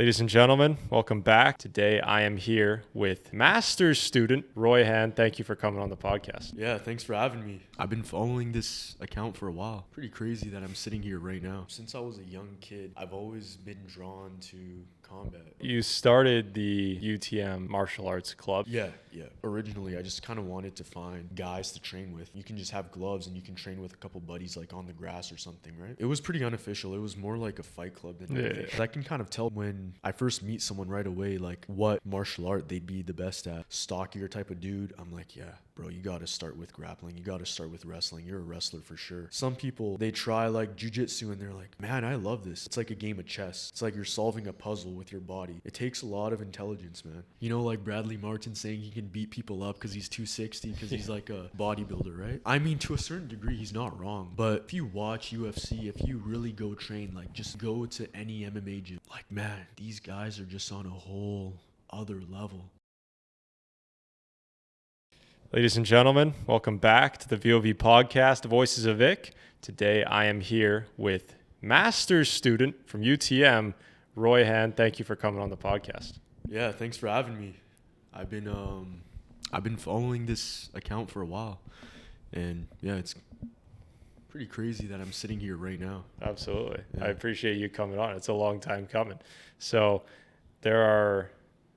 Ladies and gentlemen, welcome back. Today I am here with master's student Roy Han. Thank you for coming on the podcast. Yeah, thanks for having me. I've been following this account for a while. Pretty crazy that I'm sitting here right now. Since I was a young kid, I've always been drawn to combat. You started the UTM Martial Arts Club. Yeah. Originally, I just kind of wanted to find guys to train with. You can just have gloves and you can train with a couple buddies like on the grass or something, right? It was pretty unofficial. It was more like a fight club than anything. I can kind of tell when I first meet someone right away, like what martial art they'd be the best at. Stockier type of dude, I'm like, yeah, bro, you got to start with grappling. You got to start with wrestling. You're a wrestler for sure. Some people, they try like jiu-jitsu and they're like, man, I love this. It's like a game of chess. It's like you're solving a puzzle with your body. It takes a lot of intelligence, man. You know, like Bradley Martin saying he can beat people up because he's 260 because he's like a bodybuilder, right? I mean, to a certain degree, he's not wrong. But if you watch UFC, if you really go train, like just go to any MMA gym, like, man, these guys are just on a whole other level. Ladies and gentlemen, welcome back to the VoV podcast, Voices of Vic. Today I am here with master's student from UTM, Roy Han. Thank you for coming on the podcast. Yeah, thanks for having me. I've been following this account for a while, and yeah, it's pretty crazy that I'm sitting here right now. Absolutely. Yeah. I appreciate you coming on. It's a long time coming. So there are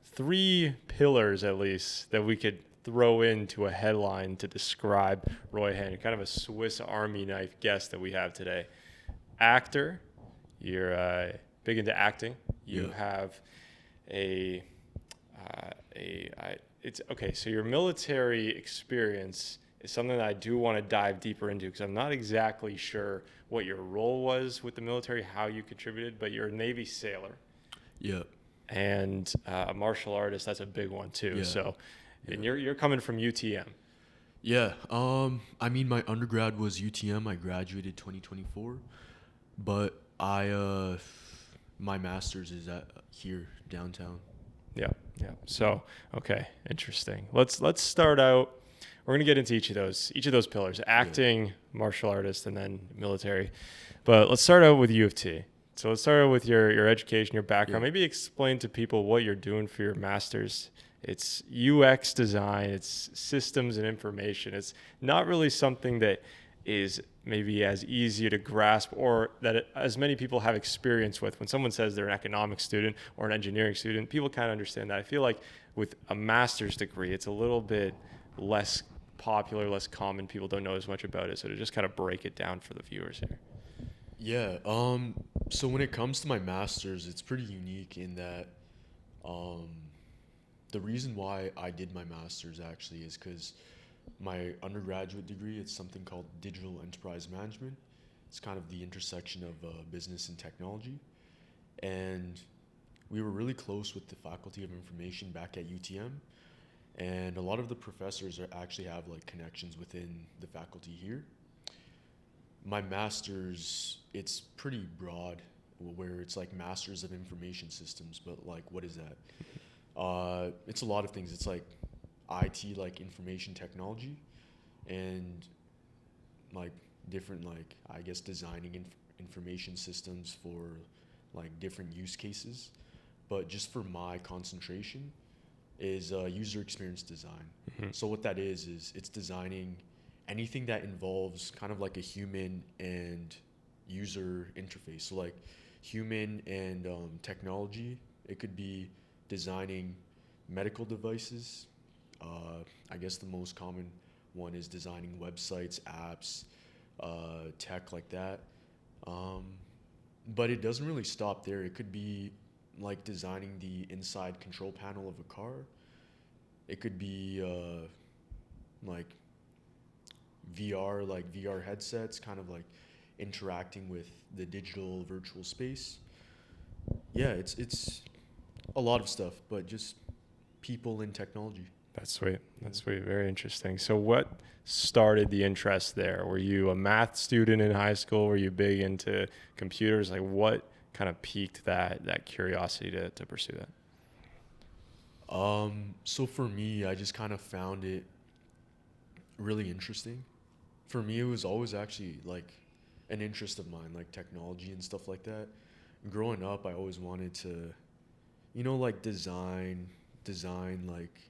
3 pillars at least that we could throw into a headline to describe Roy Han, kind of a Swiss Army knife guest that we have today. Actor, you're big into acting. You have so your military experience is something that I do want to dive deeper into because I'm not exactly sure what your role was with the military, how you contributed, but you're a Navy sailor. Yeah. And a martial artist, that's a big one too. Yeah. So, and you're coming from UTM. Yeah. I mean, my undergrad was UTM. I graduated 2024, but my master's is at here downtown. Yeah. So, okay, interesting. Let's start out. We're gonna get into each of those pillars: acting, martial artist, and then military. But let's start out with U of T. So let's start out with your education, your background. Yeah. Maybe explain to people what you're doing for your master's. It's UX design. It's systems and information. It's not really something that is maybe as easy to grasp or that as many people have experience with. When someone says they're an economics student or an engineering student, people kind of understand that. I feel like with a master's degree, it's a little bit less popular, less common. People don't know as much about it. So to just kind of break it down for the viewers here. Yeah. So when it comes to my master's, it's pretty unique in that the reason why I did my master's actually is because my undergraduate degree, it's something called digital enterprise management. It's kind of the intersection of business and technology. And we were really close with the Faculty of Information back at UTM. And a lot of the professors actually have like connections within the faculty here. My master's, it's pretty broad, where it's like Masters of Information Systems, but like, what is that? It's a lot of things. It's like IT, like information technology, and like different, like, I guess, designing information systems for like different use cases. But just for my concentration is user experience design. Mm-hmm. So what that is it's designing anything that involves kind of like a human and user interface. So like human and technology, it could be designing medical devices. I guess the most common one is designing websites, apps, tech like that. But it doesn't really stop there. It could be like designing the inside control panel of a car. It could be like VR headsets, kind of like interacting with the digital virtual space. Yeah, it's a lot of stuff, but just people and technology. That's sweet. Very interesting. So what started the interest there? Were you a math student in high school? Were you big into computers? Like what kind of piqued that curiosity to pursue that? So for me, I just kind of found it really interesting. For me, it was always actually like an interest of mine, like technology and stuff like that. Growing up, I always wanted to like design like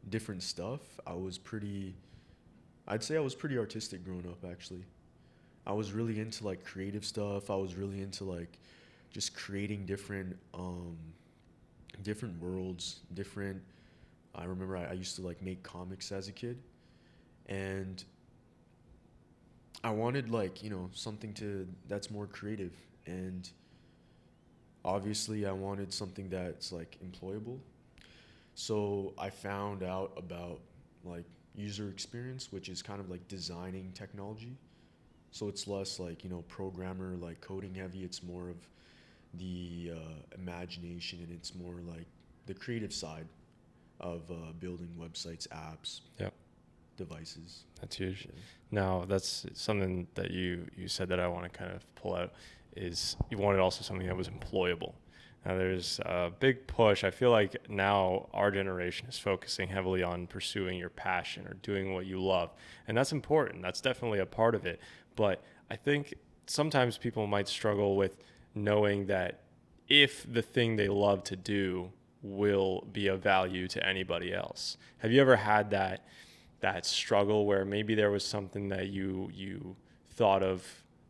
different stuff. I'd say I was pretty artistic growing up, actually. I was really into like creative stuff. I was really into like just creating different worlds, different. I remember I used to like make comics as a kid, and I wanted like something that's more creative, and obviously I wanted something that's like employable. So I found out about like user experience, which is kind of like designing technology. So it's less like programmer like coding heavy. It's more of the imagination, and it's more like the creative side of building websites, apps, Yep. devices. That's huge. Yeah. Now, that's something that you said that I want to kind of pull out is you wanted also something that was employable. Now, there's a big push. I feel like now our generation is focusing heavily on pursuing your passion or doing what you love. And that's important. That's definitely a part of it. But I think sometimes people might struggle with knowing that if the thing they love to do will be of value to anybody else. Have you ever had that struggle where maybe there was something that you thought of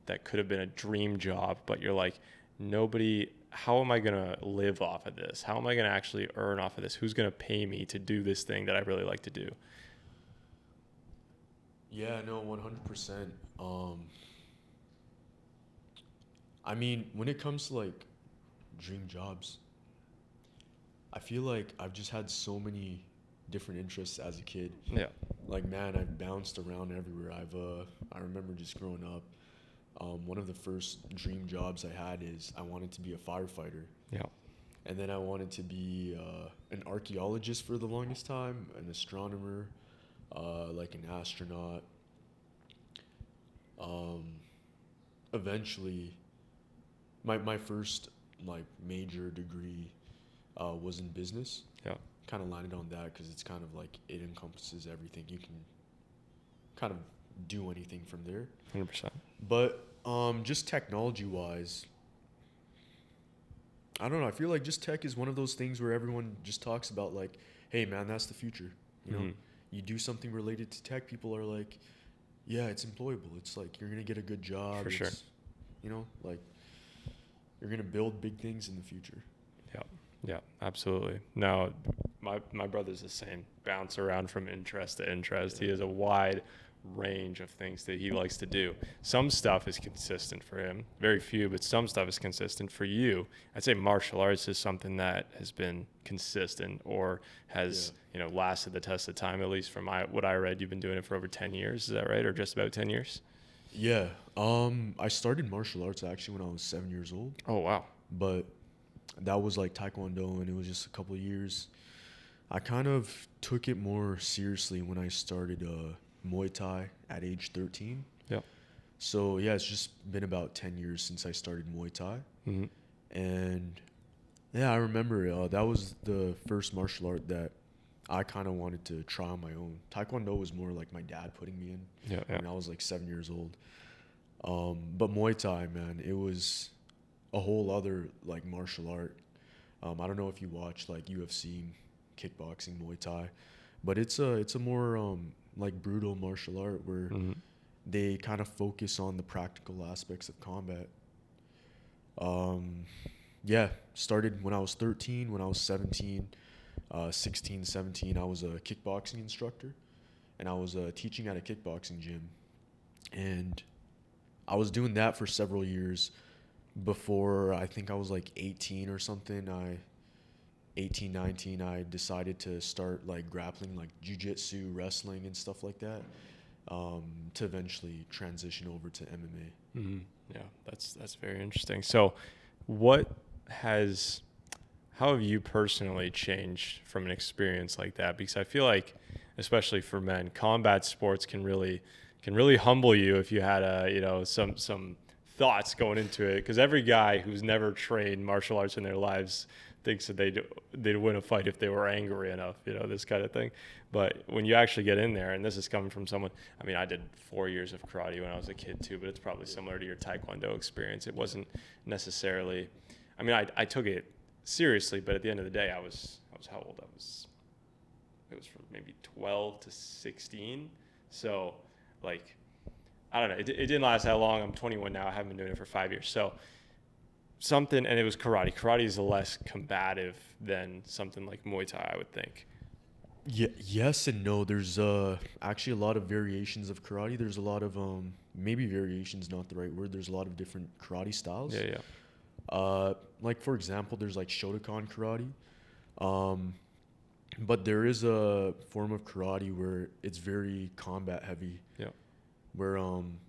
that could have been a dream job, but you're like, nobody, how am I going to live off of this? How am I going to actually earn off of this? Who's going to pay me to do this thing that I really like to do? Yeah, no, 100%. I mean, when it comes to like dream jobs, I feel like I've just had so many different interests as a kid. Yeah. Like, man, I've bounced around everywhere. I remember just growing up. One of the first dream jobs I had is I wanted to be a firefighter, Yeah. and then I wanted to be an archaeologist for the longest time, an astronomer, like an astronaut. Um, Eventually, my first like major degree was in business. Yeah. Kind of landed on that because it's kind of like it encompasses everything. You can kind of do anything from there. 100%. But just technology wise, I don't know. I feel like just tech is one of those things where everyone just talks about like, hey man, that's the future. Mm-hmm. You do something related to tech, people are like, yeah, it's employable. It's like you're gonna get a good job. For sure. Like you're gonna build big things in the future. Yeah. Yeah, absolutely. No, my brother's the same. Bounce around from interest to interest. Yeah. He has a wide range of things that he likes to do. Some stuff is consistent for him, very few, but some stuff is consistent for you. I'd say martial arts is something that has been consistent or has, lasted the test of time, at least from what I read. You've been doing it for over 10 years. Is that right? Or just about 10 years? Yeah. I started martial arts actually when I was 7 years old. Oh, wow. But that was like Taekwondo, and it was just a couple of years. I kind of took it more seriously when I started Muay Thai at age 13. Yep. So yeah, it's just been about 10 years since I started Muay Thai. Mm-hmm. And yeah, I remember that was the first martial art that I kind of wanted to try on my own. Taekwondo was more like my dad putting me in when I was like 7 years old. But Muay Thai, man, it was a whole other like martial art. I don't know if you watch like UFC, kickboxing, Muay Thai, but it's a more like brutal martial art where Mm-hmm. they kind of focus on the practical aspects of combat. Yeah, started when I was 13. When I was 17, 16, 17, I was a kickboxing instructor, and I was teaching at a kickboxing gym, and I was doing that for several years before I think I was like 18 or something. 18, 19, I decided to start like grappling, like jiu-jitsu, wrestling, and stuff like that, to eventually transition over to MMA. Mm-hmm. Yeah, that's very interesting. So, how have you personally changed from an experience like that? Because I feel like, especially for men, combat sports can really humble you if you had some thoughts going into it. Because every guy who's never trained martial arts in their lives thinks that they'd win a fight if they were angry enough, this kind of thing. But when you actually get in there, and this is coming from someone, I mean, I did 4 years of karate when I was a kid too, but it's probably similar to your Taekwondo experience. It wasn't necessarily, I mean, I took it seriously. But at the end of the day, I was how old? It was from maybe 12 to 16. So like, I don't know. It didn't last that long. I'm 21 now. I haven't been doing it for 5 years. So something, and it was karate. Karate is less combative than something like Muay Thai, I would think. Yeah, yes and no. There's actually a lot of variations of karate. There's a lot of maybe variations, not the right word. There's a lot of different karate styles. Yeah. Like for example, there's like Shotokan karate. But there is a form of karate where it's very combat heavy. Yeah. Where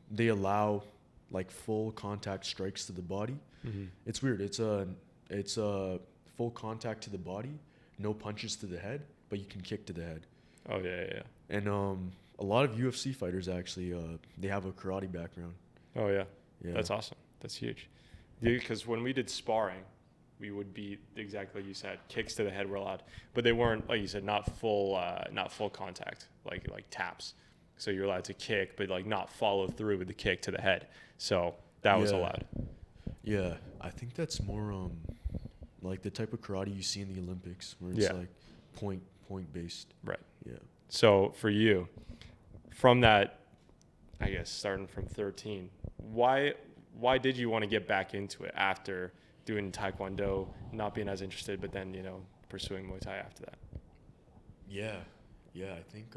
they allow like full contact strikes to the body. Mm-hmm. It's weird. It's a full contact to the body, no punches to the head, but you can kick to the head. Oh yeah. And a lot of UFC fighters actually they have a karate background. Oh yeah. Yeah. That's awesome. That's huge. Because when we did sparring, we would be exactly like you said, kicks to the head were allowed, but they weren't, like you said, not full contact, like taps. So you're allowed to kick, but like not follow through with the kick to the head. So that was allowed. Yeah, I think that's more like the type of karate you see in the Olympics, where it's like point based. Right. Yeah. So for you, from that, I guess starting from 13, why did you want to get back into it after doing Taekwondo, not being as interested, but then pursuing Muay Thai after that? Yeah, I think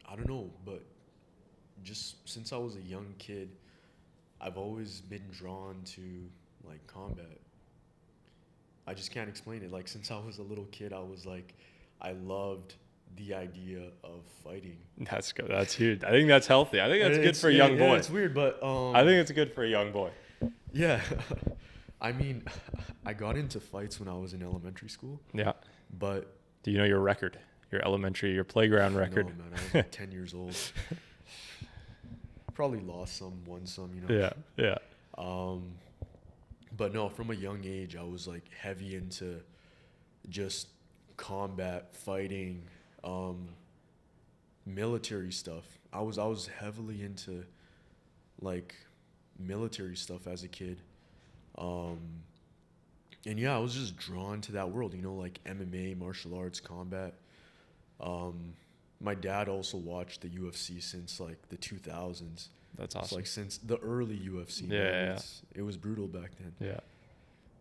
I don't know, but just since I was a young kid, I've always been drawn to like combat. I just can't explain it. Like since I was a little kid, I was like, I loved the idea of fighting. That's good. That's huge. I think that's healthy. I think that's good for a young boy. Yeah, it's weird, but I think it's good for a young boy. Yeah. I mean, I got into fights when I was in elementary school. Yeah. But do you know your record? Your playground record? No, man. I was like 10 years old. Probably lost some, won some, Yeah. But no, from a young age, I was like heavy into just combat, fighting, military stuff. I was heavily into like military stuff as a kid. And yeah, I was just drawn to that world, like MMA, martial arts, combat. My dad also watched the UFC since like the 2000s. That's awesome. So like since the early UFC. Yeah. It was brutal back then. Yeah.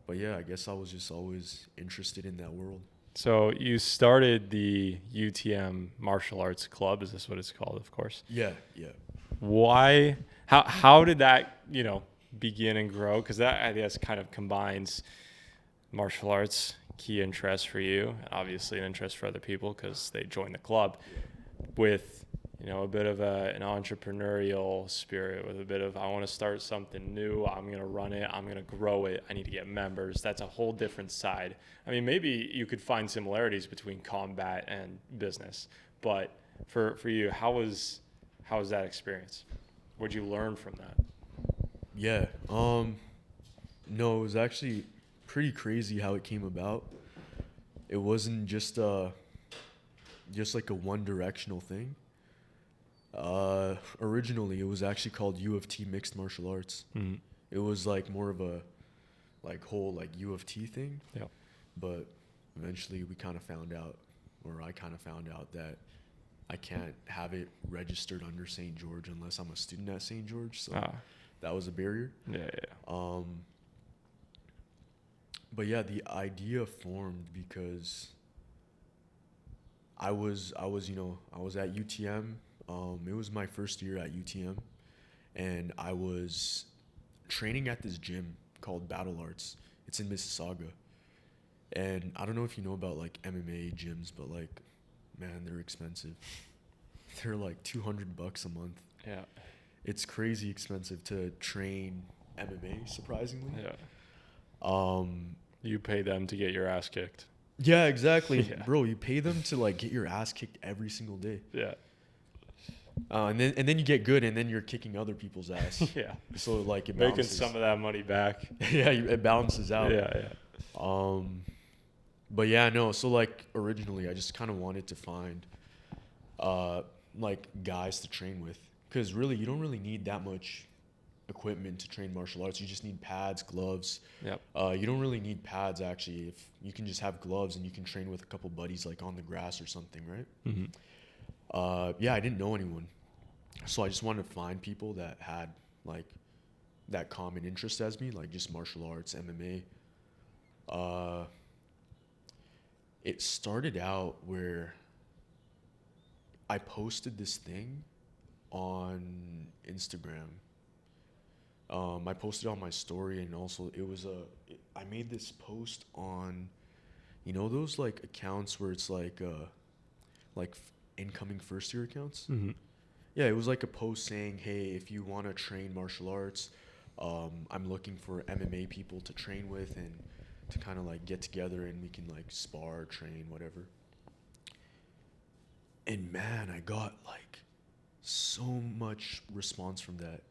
But yeah, I guess I was just always interested in that world. So you started the UTM Martial Arts Club. Is this what it's called? Of course. Yeah. Why? How did that begin and grow? Because that, I guess, kind of combines martial arts, key interest for you, and obviously an interest for other people because they join the club, with a bit of an entrepreneurial spirit, with a bit of, I want to start something new, I'm going to run it, I'm going to grow it, I need to get members. That's a whole different side. I mean, maybe you could find similarities between combat and business, but for you, how was that experience? What'd you learn from that? Yeah. No, it was actually pretty crazy how it came about. It wasn't just like a one-directional thing. Originally, it was actually called UFT Mixed Martial Arts. Mm-hmm. It was like more of a whole UFT thing. Yeah. But eventually we kind of found out, or I kind of found out, that I can't have it registered under St. George unless I'm a student at St. George. So that was a barrier. Yeah. But yeah, the idea formed because I was at UTM. It was my first year at UTM, and I was training at this gym called Battle Arts. It's in Mississauga. And I don't know if you know about like MMA gyms, but like, man, they're expensive. They're like $200 a month. Yeah. It's crazy expensive to train MMA, surprisingly. Yeah. You pay them to get your ass kicked. Yeah, exactly. Yeah. Bro, you pay them to like get your ass kicked every single day. Yeah. And then you get good, and then you're kicking other people's ass. Yeah. So like it making balances. some of that money back. Yeah, it balances out. Yeah. But yeah, no. So like originally, I just kind of wanted to find like guys to train with, because really you don't really need that much equipment to train martial arts. You just need pads, gloves. Yep. You don't really need pads actually. If you can just have gloves and you can train with a couple buddies like on the grass or something, right? Yeah, I didn't know anyone, so I just wanted to find people that had like that common interest as me, like just martial arts, MMA. It started out where I posted this thing on Instagram. I posted on my story, and also I made this post on, you know, those like accounts where it's like incoming first year accounts. Yeah, it was like a post saying, hey, if you want to train martial arts, I'm looking for MMA people to train with and to kind of like get together and we can like spar, train, whatever. And man, I got like so much response from that.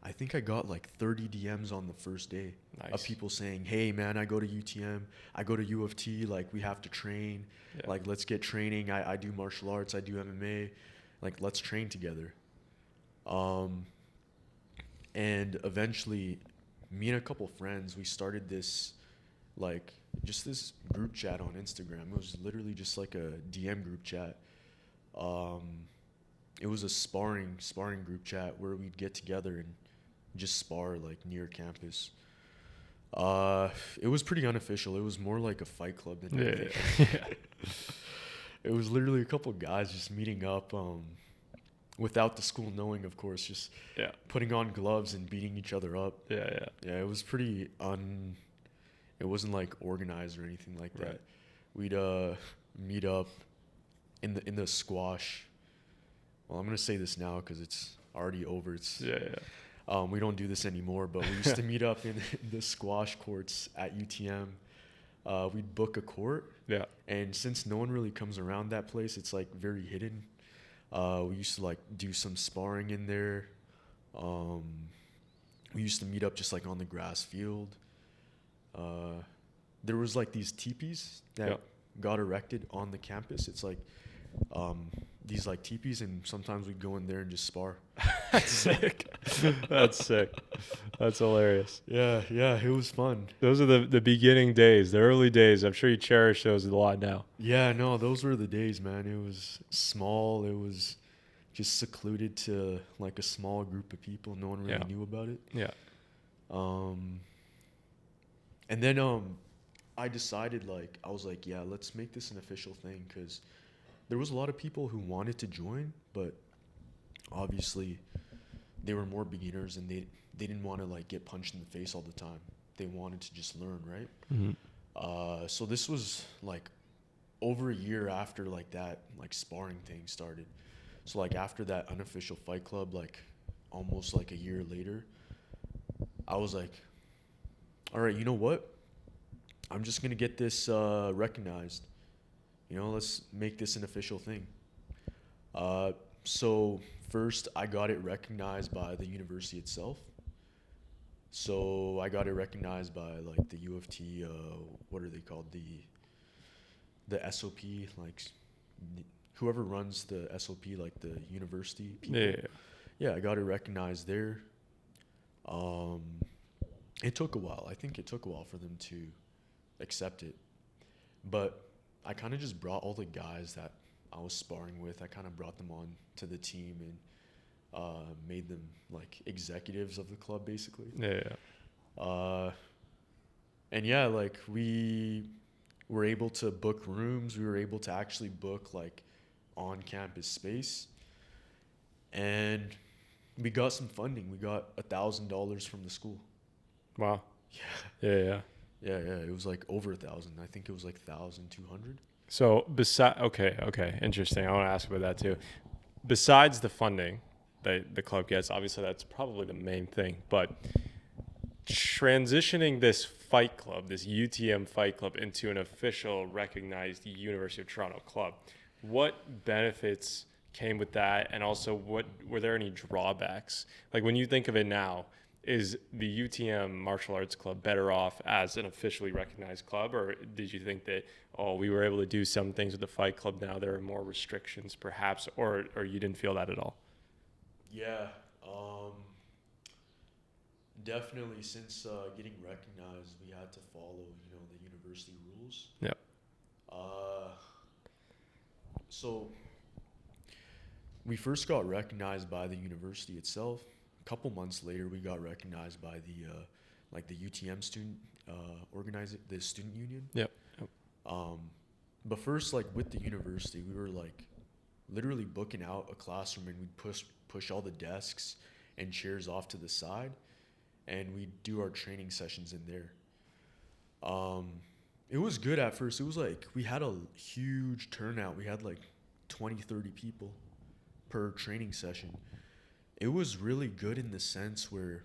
I think I got like 30 DMs on the first day of people saying, hey man, I go to UTM, I go to U of T, like we have to train, like let's get training. I do martial arts, I do MMA, like let's train together. And eventually me and a couple friends, we started this like just this group chat on Instagram. It was literally just like a DM group chat. It was a sparring group chat where we'd get together and just spar like near campus. It was pretty unofficial. It was more like a fight club than anything. It was literally a couple guys just meeting up without the school knowing, of course, just putting on gloves and beating each other up. Yeah, it was pretty it wasn't like organized or anything like that. We'd meet up in the squash. Well, I'm gonna say this now because it's already over. We don't do this anymore, but we used to meet up in the squash courts at UTM. We'd book a court. Yeah. And since no one really comes around that place, it's like very hidden. We used to like do some sparring in there. We used to meet up just like on the grass field. There was like these teepees that got erected on the campus. It's like these like teepees, and sometimes we'd go in there and just spar. That's sick. That's sick. That's hilarious. Yeah, it was fun. Those are the beginning days, the early days. I'm sure you cherish those a lot now. Yeah, no, those were the days, man. It was small. It was just secluded to like a small group of people. No one really knew about it. Yeah. And then I decided, like, I was like, yeah, let's make this an official thing, because there was a lot of people who wanted to join, but obviously they were more beginners and they didn't want to like get punched in the face all the time. They wanted to just learn, right? So this was like over a year after like that like sparring thing started. So like after that unofficial fight club, like almost like a year later, I was like, all right, you know what? I'm just going to get this recognized. You know, let's make this an official thing. So first I got it recognized by the university itself. So I got it recognized by like the U of T, what are they called? The SOP, like whoever runs the SOP, like the university people. Yeah, I got it recognized there. It took a while. I think it took a while for them to accept it. But I kind of just brought all the guys that I was sparring with, I kind of brought them on to the team and made them like executives of the club, basically. And yeah, like we were able to book rooms. We were able to actually book like on-campus space. And we got some funding. We got $1,000 from the school. Wow. Yeah, it was like over 1,000. I think it was like 1,200. So okay, interesting. I want to ask about that too. Besides the funding that the club gets, obviously that's probably the main thing, but transitioning this fight club, this UTM fight club, into an official recognized University of Toronto club, what benefits came with that? And also, were there any drawbacks? Like when you think of it now, is the UTM Martial Arts Club better off as an officially recognized club, or did you think that, we were able to do some things with the fight club, now there are more restrictions perhaps, or you didn't feel that at all? Yeah. Definitely, since getting recognized, we had to follow, the university rules. Yeah. Uh, so we first got recognized by the university itself. A couple months later, we got recognized by the UTM student the student union. Yep. Yep. But first, like with the university, we were like literally booking out a classroom, and we'd push all the desks and chairs off to the side, and we'd do our training sessions in there. It was good at first. It was like we had a huge turnout. We had like 20, 30 people per training session. It was really good in the sense where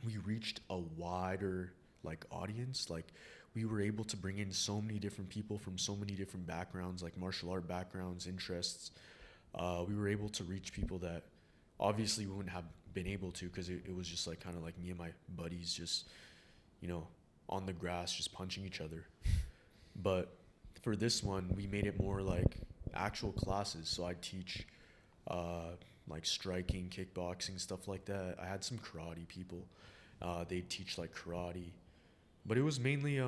we reached a wider like audience. Like we were able to bring in so many different people from so many different backgrounds, like martial art backgrounds, interests. We were able to reach people that obviously we wouldn't have been able to, because it was just like kind of like me and my buddies just, on the grass just punching each other. But for this one, we made it more like actual classes. So I'd teach like striking, kickboxing, stuff like that. I had some karate people. They'd teach like karate. But it was mainly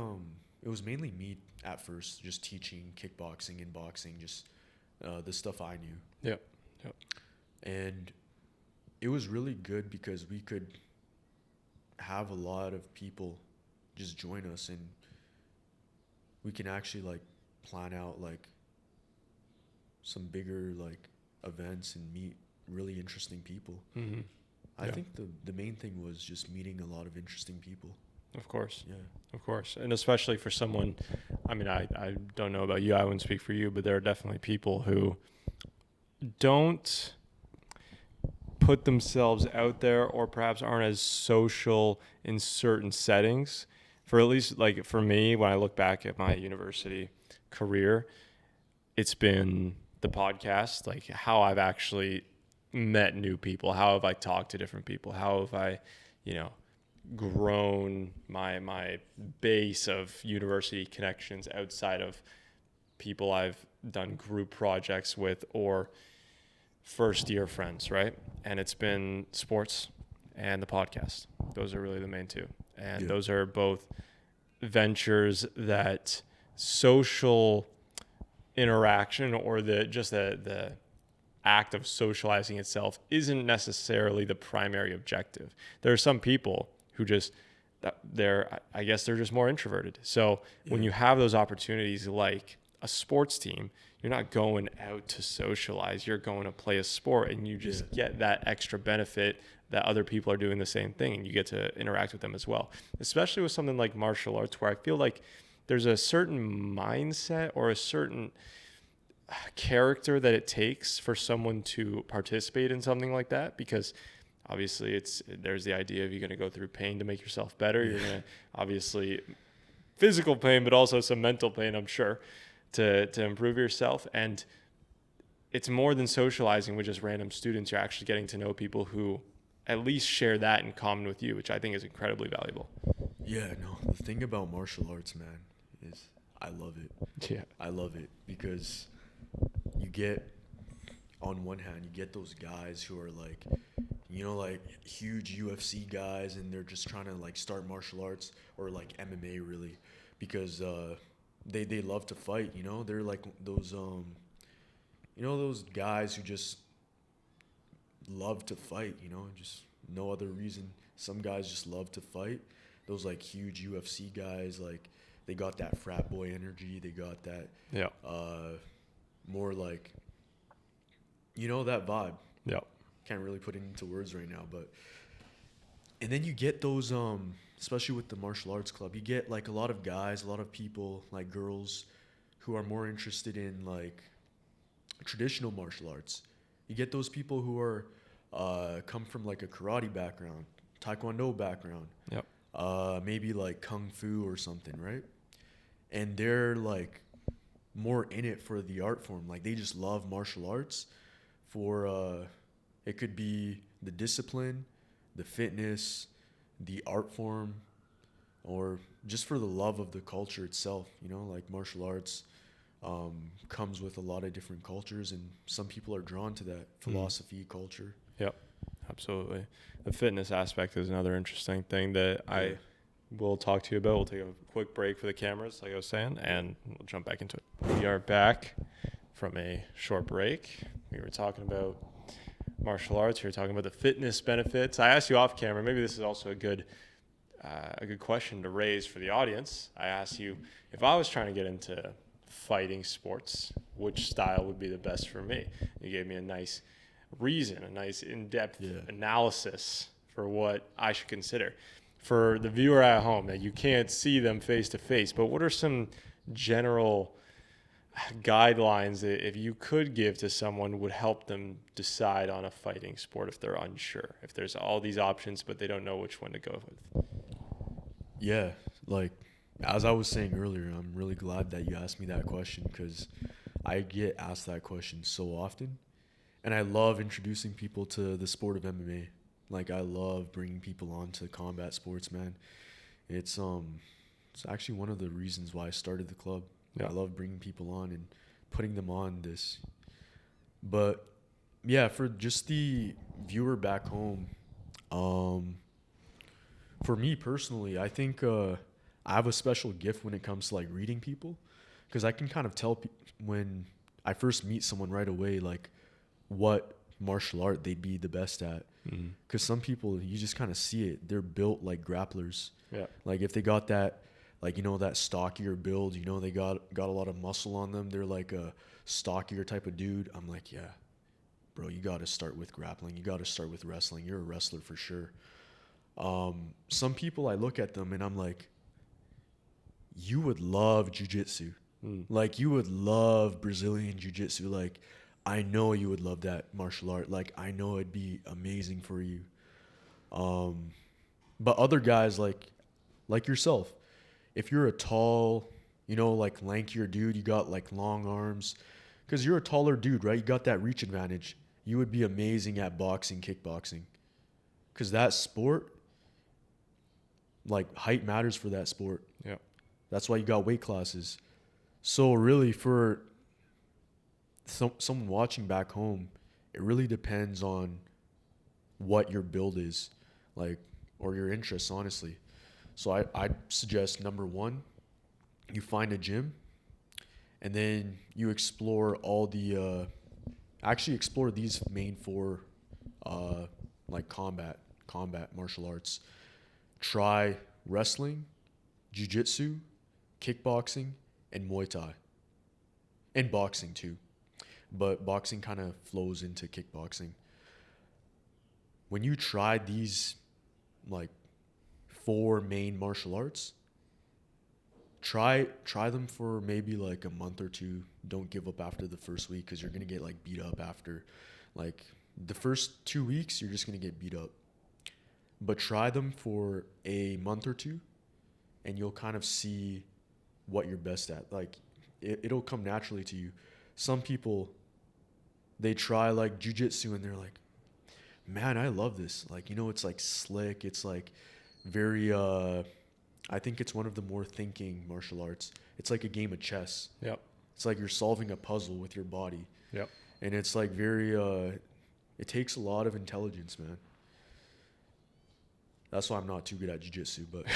me at first, just teaching kickboxing and boxing, just the stuff I knew. Yep. Yep. And it was really good because we could have a lot of people just join us, and we can actually like plan out like some bigger like events and meet really interesting people. Mm-hmm. I think the main thing was just meeting a lot of interesting people. Of course. Yeah. Of course. And especially for someone, I mean, I don't know about you, I wouldn't speak for you, but there are definitely people who don't put themselves out there, or perhaps aren't as social in certain settings. For at least like for me, when I look back at my university career, it's been the podcast, like how I've actually met new people, how have I talked to different people, how have I, grown my base of university connections outside of people I've done group projects with or first year friends, right? And it's been sports and the podcast. Those are really the main two. And those are both ventures that social interaction, or the act of socializing itself, isn't necessarily the primary objective. There are some people who just, I guess they're just more introverted. So when you have those opportunities like a sports team, you're not going out to socialize, you're going to play a sport, and you just get that extra benefit that other people are doing the same thing, and you get to interact with them as well. Especially with something like martial arts, where I feel like there's a certain mindset or a certain character that it takes for someone to participate in something like that, because obviously there's the idea of you're going to go through pain to make yourself better. You're going to obviously physical pain, but also some mental pain, I'm sure, to improve yourself. And it's more than socializing with just random students. You're actually getting to know people who at least share that in common with you, which I think is incredibly valuable. Yeah, no, the thing about martial arts, man, is I love it. Yeah. I love it because you get, on one hand, you get those guys who are like, like huge UFC guys, and they're just trying to like start martial arts, or like MMA really, because they love to fight, they're like those those guys who just love to fight, just no other reason. Some guys just love to fight. Those like huge UFC guys, like they got that frat boy energy, they got that more like that vibe. Yeah. Can't really put it into words right now, but and then you get those especially with the martial arts club, you get like a lot of guys, a lot of people, like girls, who are more interested in like traditional martial arts. You get those people who are come from like a karate background, taekwondo background, maybe like kung fu or something, right? And they're like more in it for the art form. Like they just love martial arts for it could be the discipline, the fitness, the art form, or just for the love of the culture itself. Like martial arts comes with a lot of different cultures, and some people are drawn to that philosophy, culture. Yep, Absolutely. The fitness aspect is another interesting thing that I will talk to you about. We'll take a quick break for the cameras, like I was saying, and we'll jump back into it. We are back from a short break. We were talking about martial arts. We were talking about the fitness benefits. I asked you off camera. Maybe this is also a good question to raise for the audience. I asked you, if I was trying to get into fighting sports, which style would be the best for me? You gave me a nice reason, a nice in-depth analysis for what I should consider. For the viewer at home, that you can't see them face to face, but what are some general guidelines that if you could give to someone would help them decide on a fighting sport if they're unsure, if there's all these options but they don't know which one to go with? Yeah, like as I was saying earlier, I'm really glad that you asked me that question because I get asked that question so often. And I love introducing people to the sport of MMA. Like I love bringing people on to combat sports, man. It's actually one of the reasons why I started the club. Yeah. I love bringing people on and putting them on this. But yeah, for just the viewer back home, for me personally, I think I have a special gift when it comes to like reading people, because I can kind of tell when I first meet someone right away, like what martial art they'd be the best at. Because some people, you just kind of see it. They're built like grapplers. Yeah. Like if they got that, like, you know, that stockier build, you know, they got a lot of muscle on them. They're like a stockier type of dude. I'm like, yeah, bro, you got to start with grappling. You got to start with wrestling. You're a wrestler for sure. Some people, I look at them and I'm like, you would love jiu-jitsu. Like you would love Brazilian jiu-jitsu. Like I know you would love that martial art. Like I know it'd be amazing for you. But other guys like yourself, if you're a tall, you know, like lankier dude, you got like long arms, because you're a taller dude, right? You got that reach advantage. You would be amazing at boxing, kickboxing, because that sport, like height matters for that sport. Yeah. That's why you got weight classes. So really for someone watching back home, it really depends on what your build is, like, or your interests, honestly. So I'd suggest, number one, you find a gym, and then you explore all the, actually explore these main four, like combat martial arts. Try wrestling, jiu-jitsu, kickboxing, and Muay Thai. And boxing too. But boxing kind of flows into kickboxing. When you try these, like, four main martial arts, try them for maybe like a month or two. Don't give up after the first week, because you're going to get like beat up after. Like the first 2 weeks, you're just going to get beat up. But try them for a month or two, and you'll kind of see what you're best at. Like it'll come naturally to you. Some people, they try like jiu-jitsu and they're like, man, I love this. Like, you know, it's like slick. It's like very, I think it's one of the more thinking martial arts. It's like a game of chess. Yep. It's like you're solving a puzzle with your body. Yep. And it's like very, it takes a lot of intelligence, man. That's why I'm not too good at jiu-jitsu, but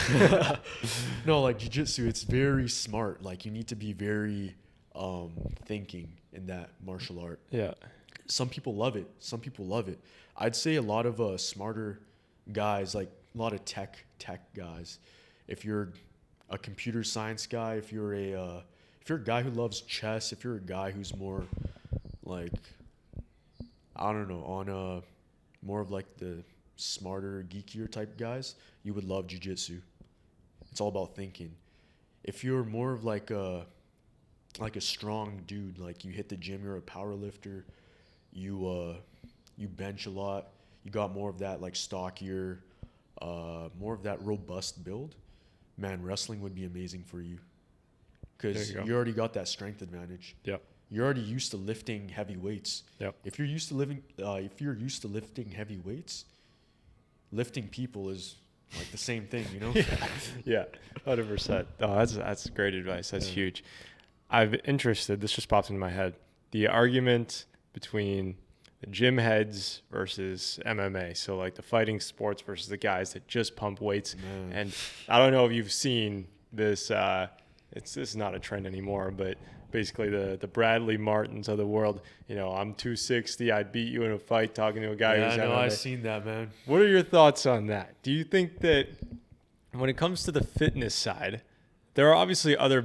no, like jiu-jitsu, it's very smart. Like you need to be very thinking in that martial art. Yeah. Some people love it. Some people love it. I'd say a lot of smarter guys, like a lot of tech guys. If you're a computer science guy, if you're a guy who loves chess, if you're a guy who's more like, I don't know, on more of like the smarter, geekier type guys, you would love jiu-jitsu. It's all about thinking. If you're more of like a strong dude, like you hit the gym, you're a power lifter, you bench a lot, you got more of that like stockier, more of that robust build, man, wrestling would be amazing for you, because you already got that strength advantage. Yep. You're already used to lifting heavy weights. Yep. If you're used to lifting heavy weights, lifting people is like the same thing, you know? Yeah, 100%. Oh, that's great advice. That's huge. This just popped into my head. The argument between the gym heads versus MMA. So like the fighting sports versus the guys that just pump weights. Man. And I don't know if you've seen this. This is not a trend anymore, but basically the Bradley Martins of the world. You know, I'm 260. I'd beat you in a fight. Talking to a guy who's MMA. I've seen that, man. What are your thoughts on that? Do you think that when it comes to the fitness side, there are obviously other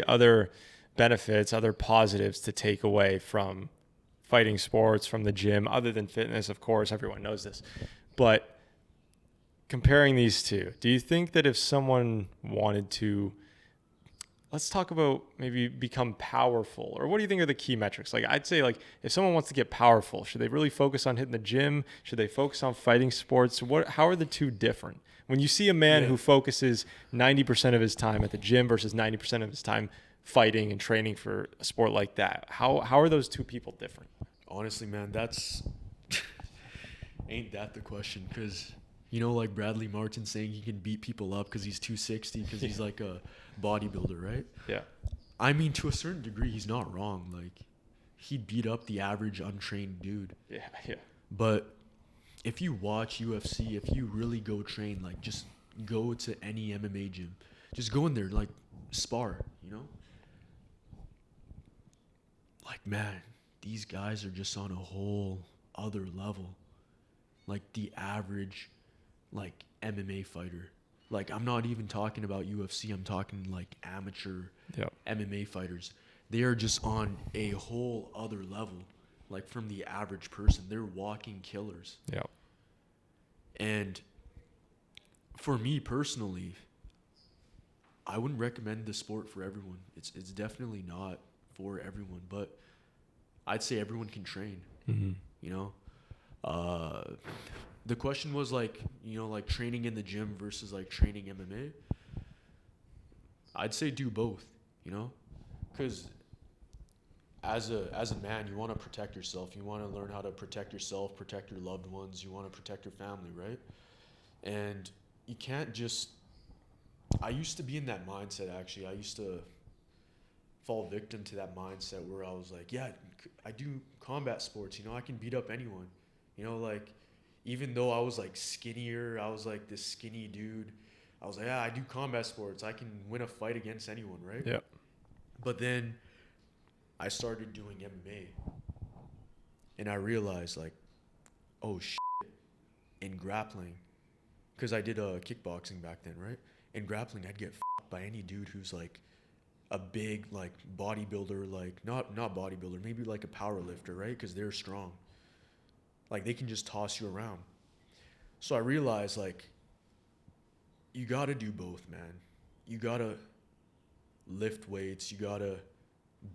other benefits, other positives to take away from fighting sports, from the gym, other than fitness, of course, everyone knows this. But comparing these two, do you think that if someone wanted to, let's talk about maybe become powerful, or what do you think are the key metrics? Like I'd say, like if someone wants to get powerful, should they really focus on hitting the gym? Should they focus on fighting sports? How are the two different? When you see a man who focuses 90% of his time at the gym versus 90% of his time fighting and training for a sport like that, how are those two people different? Honestly, man, that's ain't that the question? Because like Bradley Martin saying he can beat people up because he's 260 because he's like a bodybuilder, right? Yeah. I mean, to a certain degree, he's not wrong. Like, he'd beat up the average untrained dude. Yeah. But if you watch UFC, if you really go train, like, just go to any MMA gym. Just go in there, like, spar, Like, man, these guys are just on a whole other level. Like, the average, like, MMA fighter. Like, I'm not even talking about UFC. I'm talking, like, amateur MMA fighters. They are just on a whole other level. Like, from the average person. They're walking killers. Yeah. And for me personally, I wouldn't recommend the sport for everyone. It's definitely not for everyone. But I'd say everyone can train, The question was like training in the gym versus like training MMA. I'd say do both, because as a man, you want to protect yourself. You want to learn how to protect yourself, protect your loved ones. You want to protect your family, right? And you can't just. I used to be in that mindset, actually. I used to fall victim to that mindset where I was like, yeah, I do combat sports. I can beat up anyone. Like, even though I was like skinnier, I was like this skinny dude. I was like, yeah, I do combat sports. I can win a fight against anyone, right? Yeah. But then I started doing MMA. And I realized, like, oh, shit. In grappling, because I did kickboxing back then, right? In grappling, I'd get f***ed by any dude who's like a big like bodybuilder, like not bodybuilder, maybe like a power lifter, right? Because they're strong. Like, they can just toss you around. So I realized, like, you got to do both, man. You got to lift weights. You got to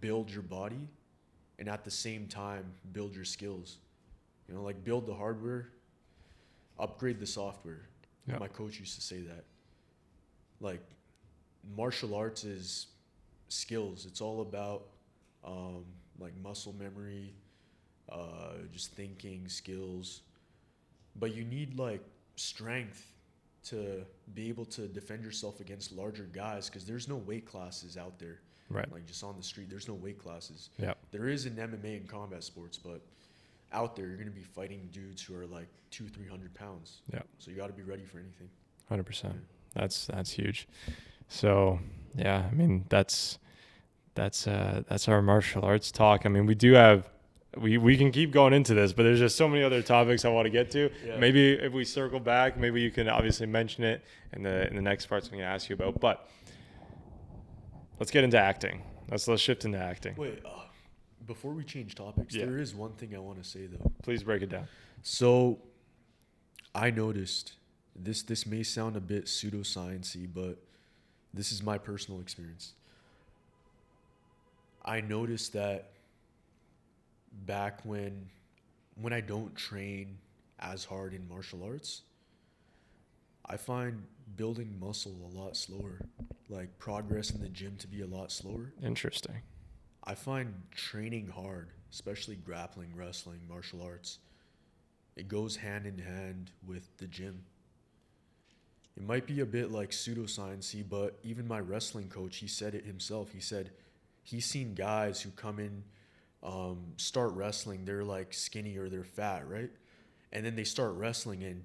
build your body and at the same time build your skills. Like, build the hardware, upgrade the software. Yep. My coach used to say that. Like, martial arts is skills. It's all about like muscle memory, just thinking skills. But you need like strength to be able to defend yourself against larger guys, because there's no weight classes out there. Right. Like, just on the street, there's no weight classes. Yeah. There is in MMA and combat sports, but out there you're going to be fighting dudes who are like 200-300 pounds. Yeah. So you got to be ready for anything. 100%. That's huge. So yeah, I mean that's our martial arts talk. I mean, we do have we can keep going into this, but there's just so many other topics I want to get to. Yeah. Maybe if we circle back, maybe you can obviously mention it in the next parts I'm going to ask you about. But let's get into acting. Let's shift into acting. Wait, before we change topics, there is one thing I want to say though. Please break it down. So I noticed this may sound a bit pseudoscience-y, but this is my personal experience. I noticed that back when I don't train as hard in martial arts, I find building muscle a lot slower, like progress in the gym to be a lot slower. Interesting. I find training hard, especially grappling, wrestling, martial arts, it goes hand in hand with the gym. It might be a bit like pseudoscience-y, but even my wrestling coach, he said it himself. He said he's seen guys who come in start wrestling, they're like skinny or they're fat, right? And then they start wrestling, and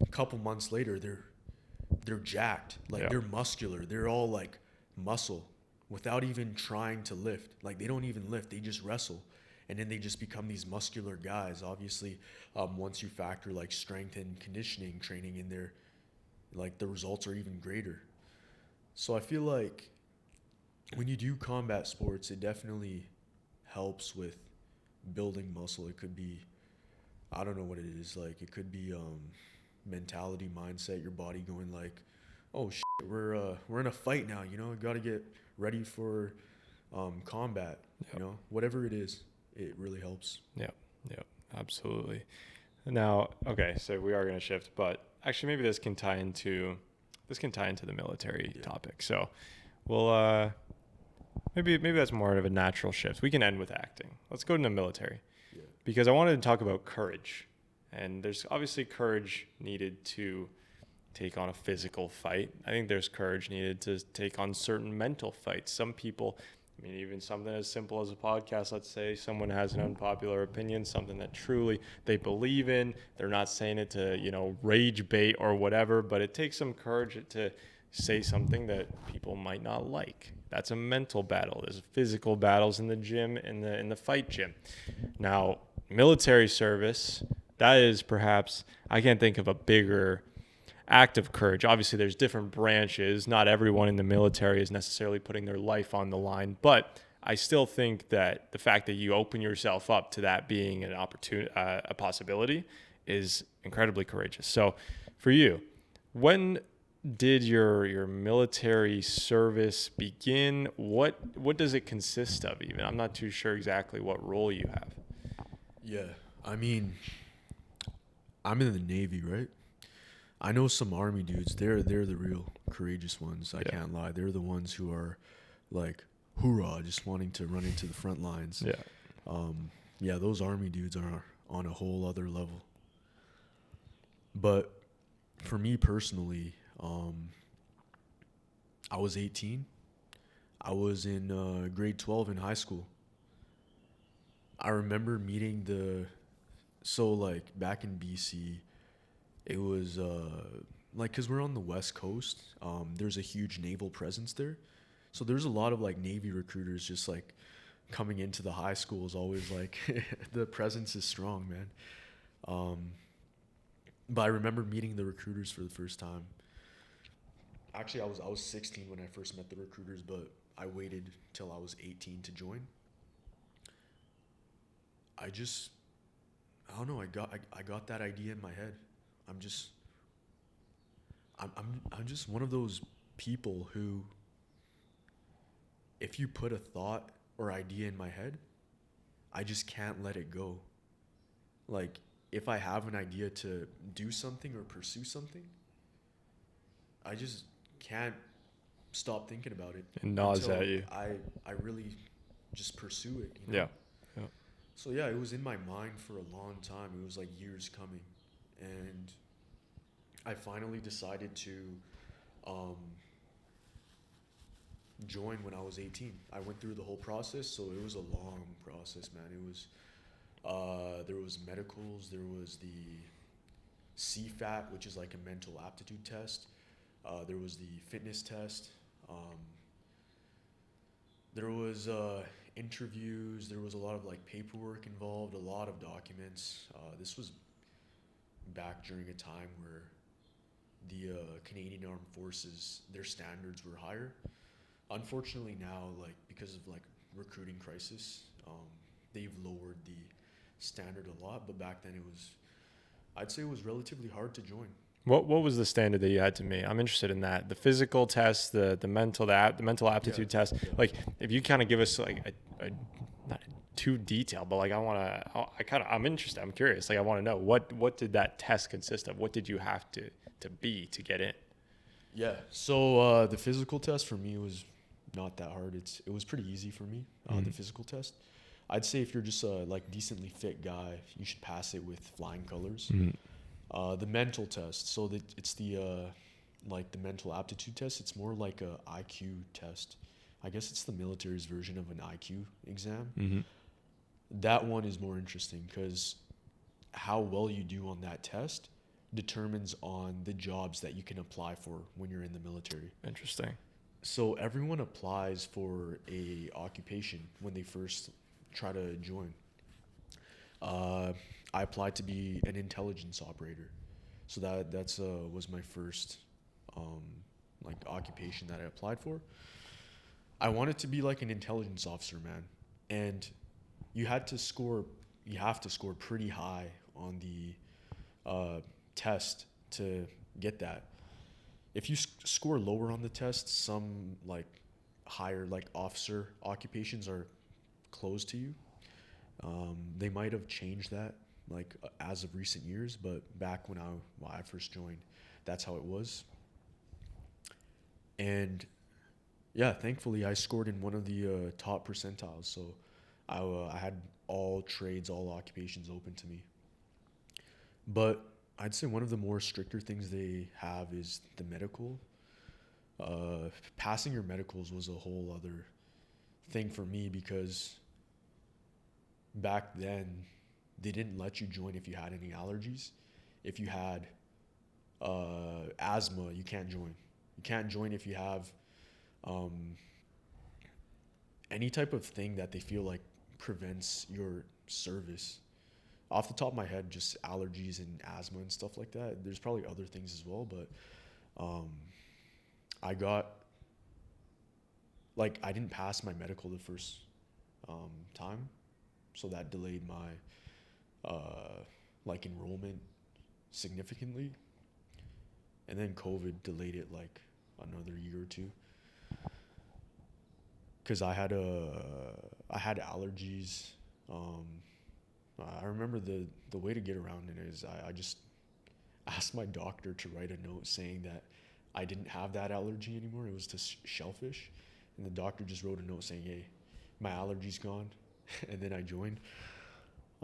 a couple months later, they're jacked, like Yeah. they're muscular, they're all like muscle without even trying to lift. Like they don't even lift, they just wrestle, and then they just become these muscular guys. Obviously, once you factor like strength and conditioning training in there, like the results are even greater. So I feel like when you do combat sports, it definitely helps with building muscle. It could be, I don't know what it is, like it could be mentality, mindset, your body going like, oh shit, we're in a fight now, you know, got to get ready for combat, Yep. you know, whatever it is, it really helps. Yep. Yep. Absolutely. Now, okay, so we are going to shift, but actually maybe this can tie into the military topic. So we'll maybe that's more of a natural shift. We can end with acting. Let's go to the military. Yeah. Because I wanted to talk about courage. And there's obviously courage needed to take on a physical fight. I think there's courage needed to take on certain mental fights. Some people, I mean, even something as simple as a podcast, let's say someone has an unpopular opinion, something that truly they believe in. They're not saying it to, you know, rage bait or whatever, but it takes some courage to say something that people might not like. That's a mental battle. There's physical battles in the gym, in the fight gym. Now, military service, that is perhaps, I can't think of a bigger act of courage. Obviously, there's different branches. Not everyone in the military is necessarily putting their life on the line, but I still think that the fact that you open yourself up to that being an opportunity, a possibility, is incredibly courageous. So, for you, when did your military service begin? What does it consist of? Even I'm not too sure exactly what role you have. Yeah, I mean, I'm in the Navy, right? I know some Army dudes. They're the real courageous ones. I can't lie. They're the ones who are like, hoorah, just wanting to run into the front lines. Yeah. Yeah, those Army dudes are on a whole other level. But for me personally, I was 18. I was in grade 12 in high school. I remember meeting so like back in BC, it was like, cause we're on the West Coast. There's a huge naval presence there, so there's a lot of like Navy recruiters just like coming into the high schools. Always like the presence is strong, man. But I remember meeting the recruiters for the first time. Actually, I was 16 when I first met the recruiters, but I waited till I was 18 to join. I just, I don't know. I got that idea in my head. I'm just, I'm just one of those people who, if you put a thought or idea in my head, I just can't let it go. Like, if I have an idea to do something or pursue something, I just can't stop thinking about it. It gnaws until at you. I really just pursue it. You know? Yeah. Yeah. So yeah, it was in my mind for a long time. It was like years coming, and I finally decided to join when I was 18. I went through the whole process, so it was a long process, man. It was there was medicals, there was the CFAT, which is like a mental aptitude test. There was the fitness test. There was interviews. There was a lot of like paperwork involved, a lot of documents. This was back during a time where the Canadian Armed Forces, their standards were higher. Unfortunately now, like because of like recruiting crisis, they've lowered the standard a lot. But back then I'd say it was relatively hard to join. What was the standard that you had to meet? I'm interested in that. The physical test, the mental aptitude test. Yeah. Like, if you kind of give us like a not too detailed, but like I'm interested. I'm curious. Like, I want to know what did that test consist of? What did you have to be to get in? Yeah. So the physical test for me was not that hard. It was pretty easy for me. The physical test. I'd say if you're just a like decently fit guy, you should pass it with flying colors. The mental test. So it's the like the mental aptitude test. It's more like a IQ test. I guess it's the military's version of an IQ exam. that one is more interesting because how well you do on that test determines on the jobs that you can apply for when you're in the military. Interesting. So everyone applies for a occupation when they first try to join. I applied to be an intelligence operator, so that's was my first um, like occupation that I applied for. I wanted to be like an intelligence officer, man, and you had to score. You have to score pretty high on the test to get that. If you score lower on the test, some like higher like officer occupations are closed to you. They might have changed that like as of recent years, but back when I first joined, that's how it was. And yeah, thankfully I scored in one of the top percentiles, so I had all trades, all occupations open to me. But I'd say one of the more stricter things they have is the medical. Passing your medicals was a whole other thing for me because back then they didn't let you join if you had any allergies. If you had asthma, you can't join. You can't join if you have um, any type of thing that they feel like prevents your service. Off the top of my head, just allergies and asthma and stuff like that. There's probably other things as well, but um, I got like I didn't pass my medical the first time, so that delayed my like enrollment significantly, and then COVID delayed it like another year or two because I had allergies. I remember the way to get around it is I just asked my doctor to write a note saying that I didn't have that allergy anymore. It was to shellfish, and the doctor just wrote a note saying, "Hey, my allergy's gone," and then I joined.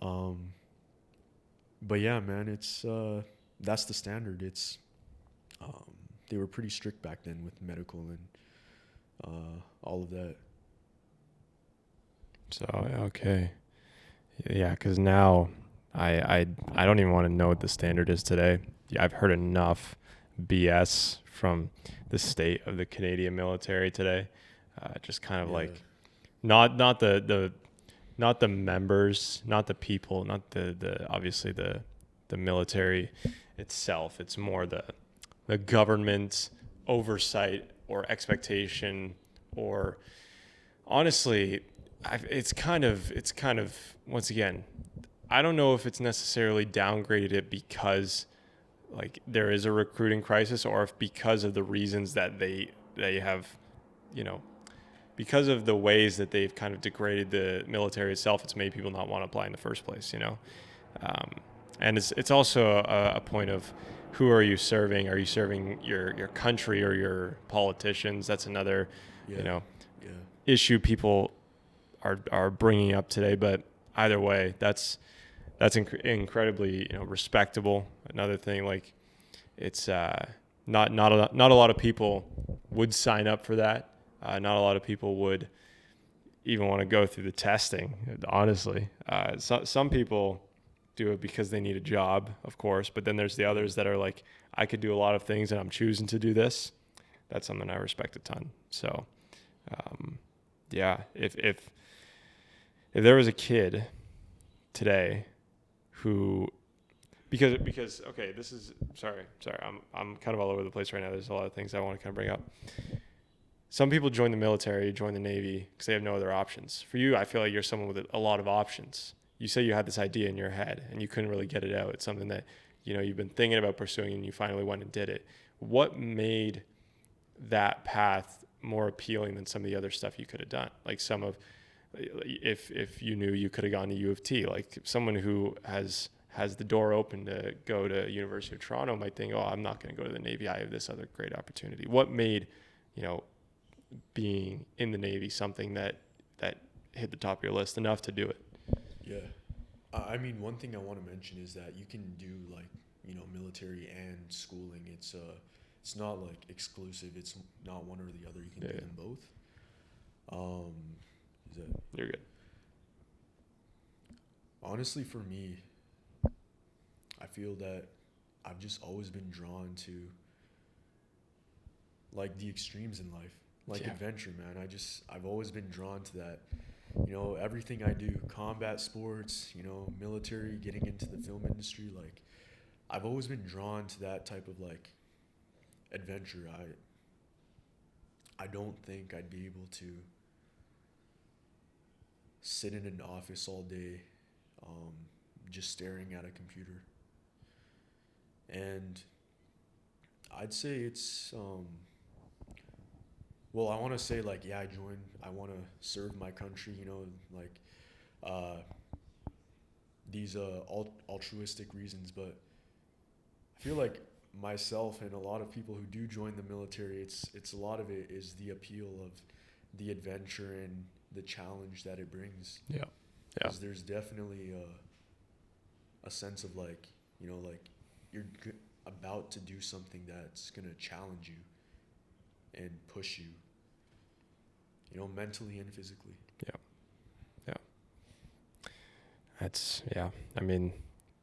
Um, but yeah, man, it's that's the standard. It's they were pretty strict back then with medical and all of that. So okay, yeah, because now I don't even want to know what the standard is today. Yeah, I've heard enough BS from the state of the Canadian military today. Just kind of Yeah, like not the members, not the people, not the obviously the military itself. It's more the government oversight or expectation, or honestly, it's kind of once again, I don't know if it's necessarily downgraded it because like there is a recruiting crisis, or if because of the reasons that they have, you know, because of the ways that they've kind of degraded the military itself, it's made people not want to apply in the first place, you know. Um, and it's also a point of who are you serving? Are you serving your country or your politicians? That's another, yeah, you know, yeah, issue people are bringing up today. But either way, that's incredibly, you know, respectable. Another thing, like it's not a lot of people would sign up for that. Not a lot of people would even want to go through the testing, honestly. Some people do it because they need a job, of course, but then there's the others that are like, I could do a lot of things and I'm choosing to do this. That's something I respect a ton. So, yeah, if there was a kid today who, because okay, this is sorry, I'm kind of all over the place right now. There's a lot of things I want to kind of bring up. Some people join the military, join the Navy because they have no other options. For you, I feel like you're someone with a lot of options. You say you had this idea in your head and you couldn't really get it out. It's something that, you know, you've been thinking about pursuing and you finally went and did it. What made that path more appealing than some of the other stuff you could have done? Like if you knew you could have gone to U of T, like someone who has the door open to go to University of Toronto might think, oh, I'm not going to go to the Navy. I have this other great opportunity. What made, you know, being in the Navy something that hit the top of your list enough to do it? yeah. I mean, one thing I want to mention is that you can do like, you know, military and schooling. It's not like exclusive. It's not one or the other. You can do them both. Is that You're good. Honestly, for me, I feel that I've just always been drawn to like the extremes in life, like adventure, man. I've always been drawn to that. You know, everything I do, combat sports, you know, military, getting into the film industry, like I've always been drawn to that type of like adventure. I don't think I'd be able to sit in an office all day, just staring at a computer. And I'd say it's well, I want to say like yeah, I want to serve my country, you know, like uh these altruistic reasons, but I feel like myself and a lot of people who do join the military, it's a lot of it is the appeal of the adventure and the challenge that it brings. Yeah. Yeah. Because there's definitely a sense of like, you know, like you're about to do something that's going to challenge you and push you, you know, mentally and physically. Yeah. Yeah. Yeah. I mean,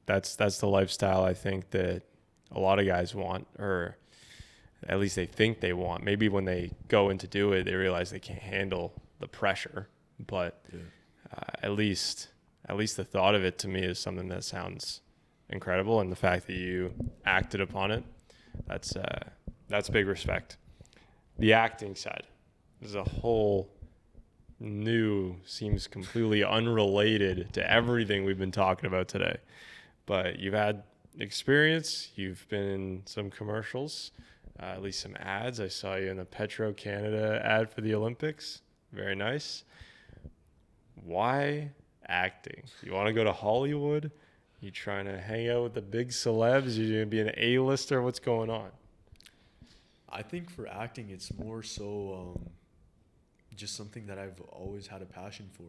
that's the lifestyle I think that a lot of guys want, or at least they think they want. Maybe when they go in to do it, they realize they can't handle the pressure. But at least the thought of it to me is something that sounds incredible, and the fact that you acted upon it, that's big respect. The acting side is a whole new, seems completely unrelated to everything we've been talking about today. But you've had experience, you've been in some commercials, at least some ads. I saw you in the Petro Canada ad for the Olympics. Very nice. Why acting? You want to go to Hollywood? You trying to hang out with the big celebs? You're going to be an A-lister? What's going on? I think for acting, it's more so just something that I've always had a passion for.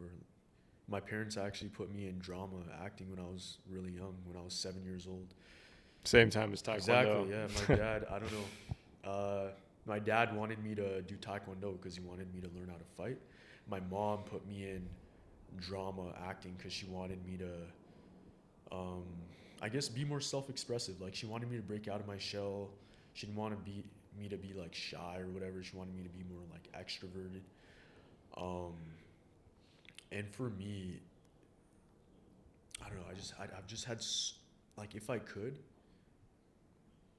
My parents actually put me in drama acting when I was really young, when I was 7 years old. Same time as Taekwondo. Exactly, yeah. My dad, I don't know. My dad wanted me to do Taekwondo because he wanted me to learn how to fight. My mom put me in drama acting because she wanted me to, I guess, be more self-expressive. Like, she wanted me to break out of my shell. She didn't want me to be like shy or whatever. She wanted me to be more like extroverted. And for me, I don't know. I've just had like, if I could,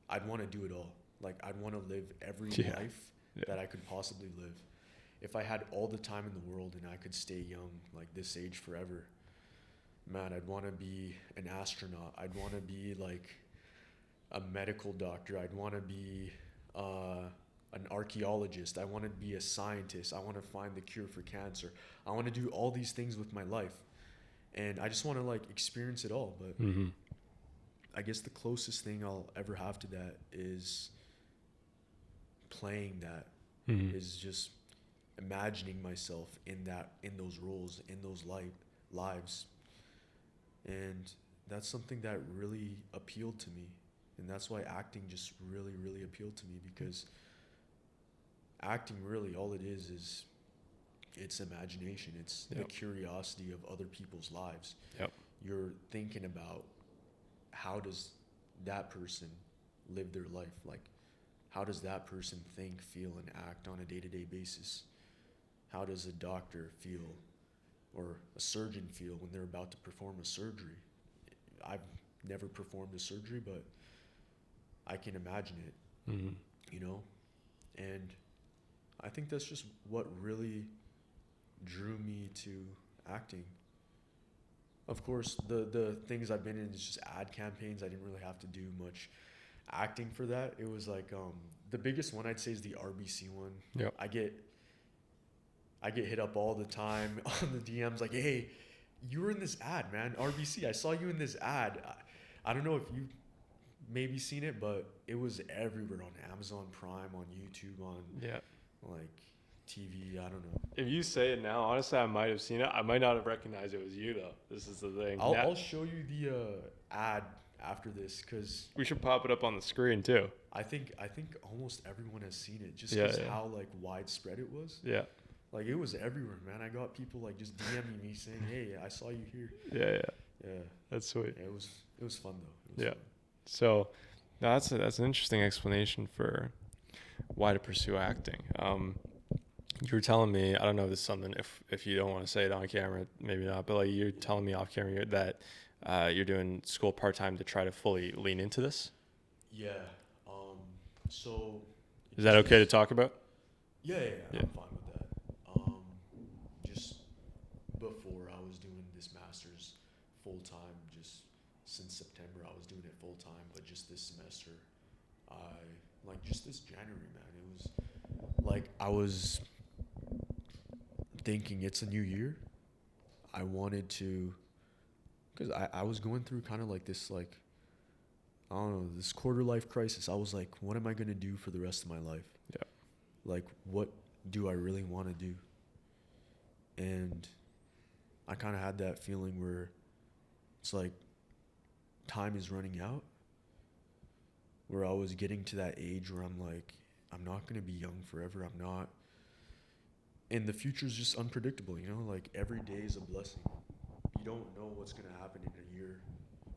I'd want to do it all. Like, I'd want to live every life that I could possibly live. If I had all the time in the world and I could stay young, like this age forever, man, I'd want to be an astronaut. I'd want to be like a medical doctor. I'd want to be an archaeologist. I want to be a scientist. I want to find the cure for cancer. I want to do all these things with my life. And I just want to like experience it all. But I guess the closest thing I'll ever have to that is playing that, is just imagining myself in those roles, in those lives. And that's something that really appealed to me. And that's why acting just really, really appealed to me, because acting, really all it is it's imagination. It's the curiosity of other people's lives. You're thinking about, how does that person live their life? Like, how does that person think, feel, and act on a day-to-day basis? How does a doctor feel, or a surgeon feel, when they're about to perform a surgery? I've never performed a surgery, but I can imagine it, you know? And I think that's just what really drew me to acting. Of course, the things I've been in is just ad campaigns. I didn't really have to do much acting for that. It was like, the biggest one I'd say is the RBC one. I get hit up all the time on the DMs like, hey, you were in this ad, man. RBC, I saw you in this ad. I don't know if you maybe seen it, but it was everywhere on Amazon Prime, on YouTube, on like TV. I don't know. If you say it now, honestly, I might have seen it. I might not have recognized it was you, though. This is the thing. I'll show you the ad after this, because we should pop it up on the screen too. I think almost everyone has seen it, just because how like widespread it was. Like, it was everywhere, man. I got people like just DMing me saying, hey, I saw you here. Yeah. That's sweet. Yeah, it was fun though. It was Yeah. fun. So that's an interesting explanation for why to pursue acting. You were telling me, I don't know if this is something, if you don't want to say it on camera, maybe not, but like you're telling me off camera that you're doing school part-time to try to fully lean into this. Yeah. So Is that okay to talk about? Yeah. I'm fine with that. Just before I was doing this master's full time, just since September I was doing it full time, but just this semester, just this January, man, it was like I was thinking it's a new year. I wanted to, because I was going through kind of like this, like, I don't know, this quarter life crisis. I was like, what am I going to do for the rest of my life? Yeah. Like, what do I really want to do? And I kind of had that feeling where it's like time is running out, where I was getting to that age where I'm like, I'm not going to be young forever. I'm not. And the future is just unpredictable, you know? Like, every day is a blessing. You don't know what's going to happen in a year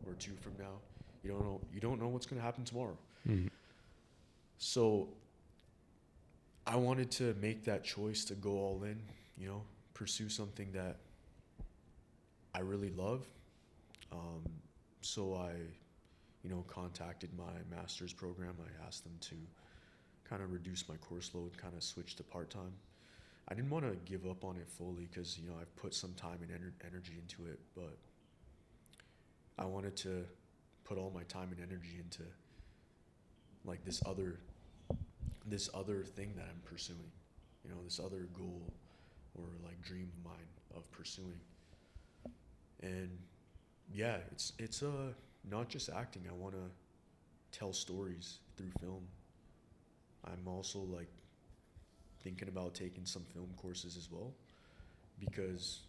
or two from now. You don't know what's going to happen tomorrow. Mm-hmm. So I wanted to make that choice to go all in, you know, pursue something that I really love. So I, contacted my master's program. I asked them to kind of reduce my course load, kind of switch to part-time. I didn't want to give up on it fully because, I've put some time and energy into it, but I wanted to put all my time and energy into like this other thing that I'm pursuing, this other goal or like dream of mine of pursuing. And yeah, it's not just acting. I want to tell stories through film. I'm also like thinking about taking some film courses as well, because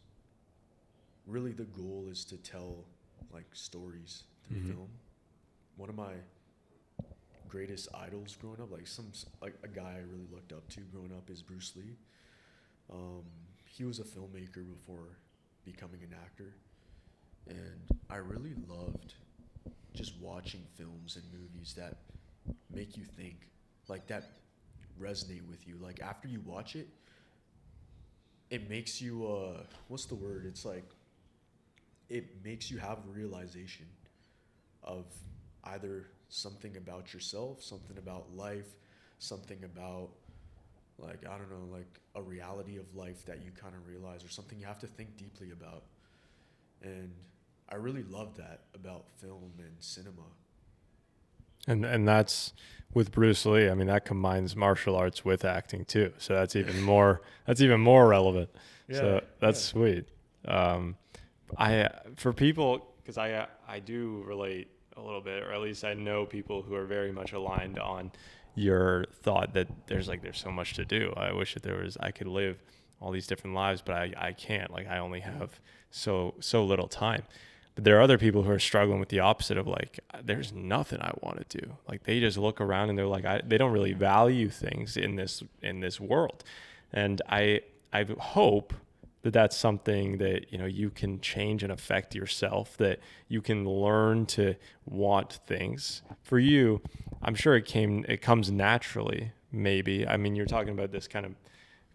really the goal is to tell like stories through film. One of my greatest idols growing up, like a guy I really looked up to growing up, is Bruce Lee. He was a filmmaker before becoming an actor, and I really loved just watching films and movies that make you think, like that resonate with you. Like after you watch it, it makes you what's the word? It's like it makes you have a realization of either something about yourself, something about life, something about like, I don't know, like a reality of life that you kind of realize, or something you have to think deeply about. And I really love that about film and cinema. And that's with Bruce Lee. I mean, that combines martial arts with acting too. So that's even more relevant. Yeah, so that's sweet. For people, because I do relate a little bit, or at least I know people who are very much aligned on your thought that there's so much to do. I wish that I could live all these different lives, but I can't. Like I only have so little time. But there are other people who are struggling with the opposite of like, there's nothing I want to do. Like they just look around and they're like, they don't really value things in this world. And I hope that that's something that, you can change and affect yourself, that you can learn to want things. For you, I'm sure it comes naturally, maybe. I mean, you're talking about this kind of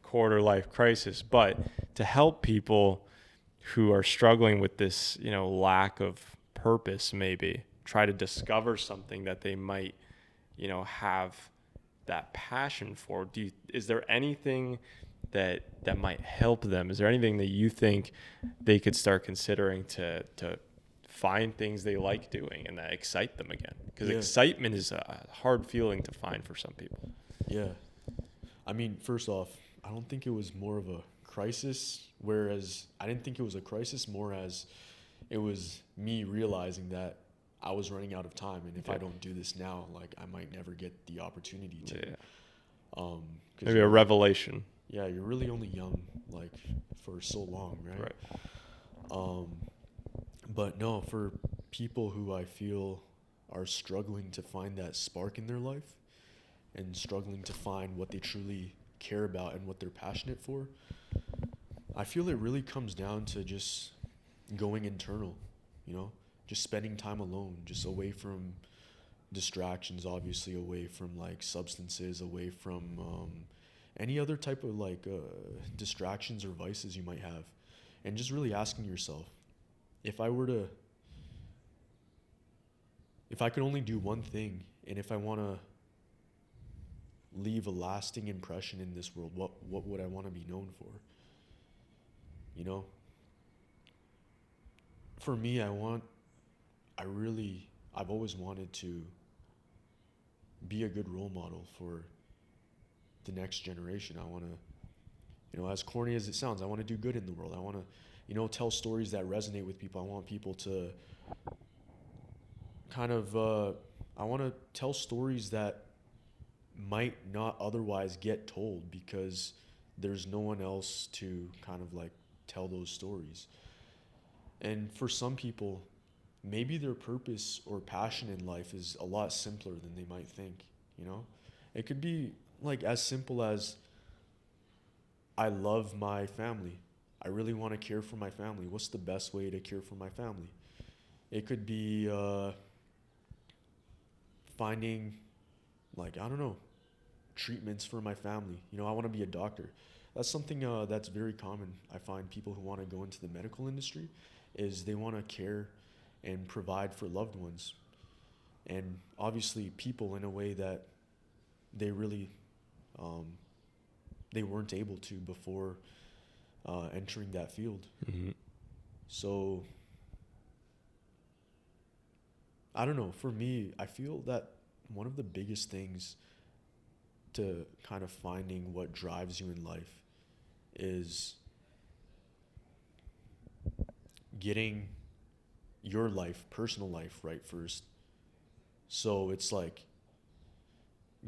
quarter life crisis, but to help people who are struggling with this, lack of purpose, maybe try to discover something that they might, have that passion for. Is there anything that might help them? Is there anything that you think they could start considering to find things they like doing and that excite them again? Because excitement is a hard feeling to find for some people. Yeah. I mean, first off, I don't think it was more of a crisis, whereas I didn't think it was a crisis, more as it was me realizing that I was running out of time, and if I don't do this now, like I might never get the opportunity to. Maybe a revelation. Yeah, you're really only young, like, for so long, right? But no, for people who I feel are struggling to find that spark in their life and struggling to find what they truly care about and what they're passionate for, I feel it really comes down to just going internal. you know, just spending time alone, just away from distractions, obviously, away from like substances, away from any other type of like distractions or vices you might have, and just really asking yourself, if I were to, if I could only do one thing, and if I want to leave a lasting impression in this world, what would I want to be known for? You know, for me, I've always wanted to be a good role model for the next generation. I want to, you know, as corny as it sounds, I want to do good in the world. I want to, you know, tell stories that resonate with people. I want people to kind of, I want to tell stories that might not otherwise get told because there's no one else to kind of like tell those stories. And for some people, maybe their purpose or passion in life is a lot simpler than they might think, you know? It could be like as simple as, I love my family. I really want to care for my family. What's the best way to care for my family? It could be finding, like, I don't know, treatments for my family. You know, I want to be a doctor. That's something that's very common. I find people who want to go into the medical industry is they want to care and provide for loved ones. And obviously people in a way that they really, they weren't able to before entering that field. Mm-hmm. So, I don't know, for me, I feel that one of the biggest things to kind of finding what drives you in life is getting your life, personal life, right first. So it's like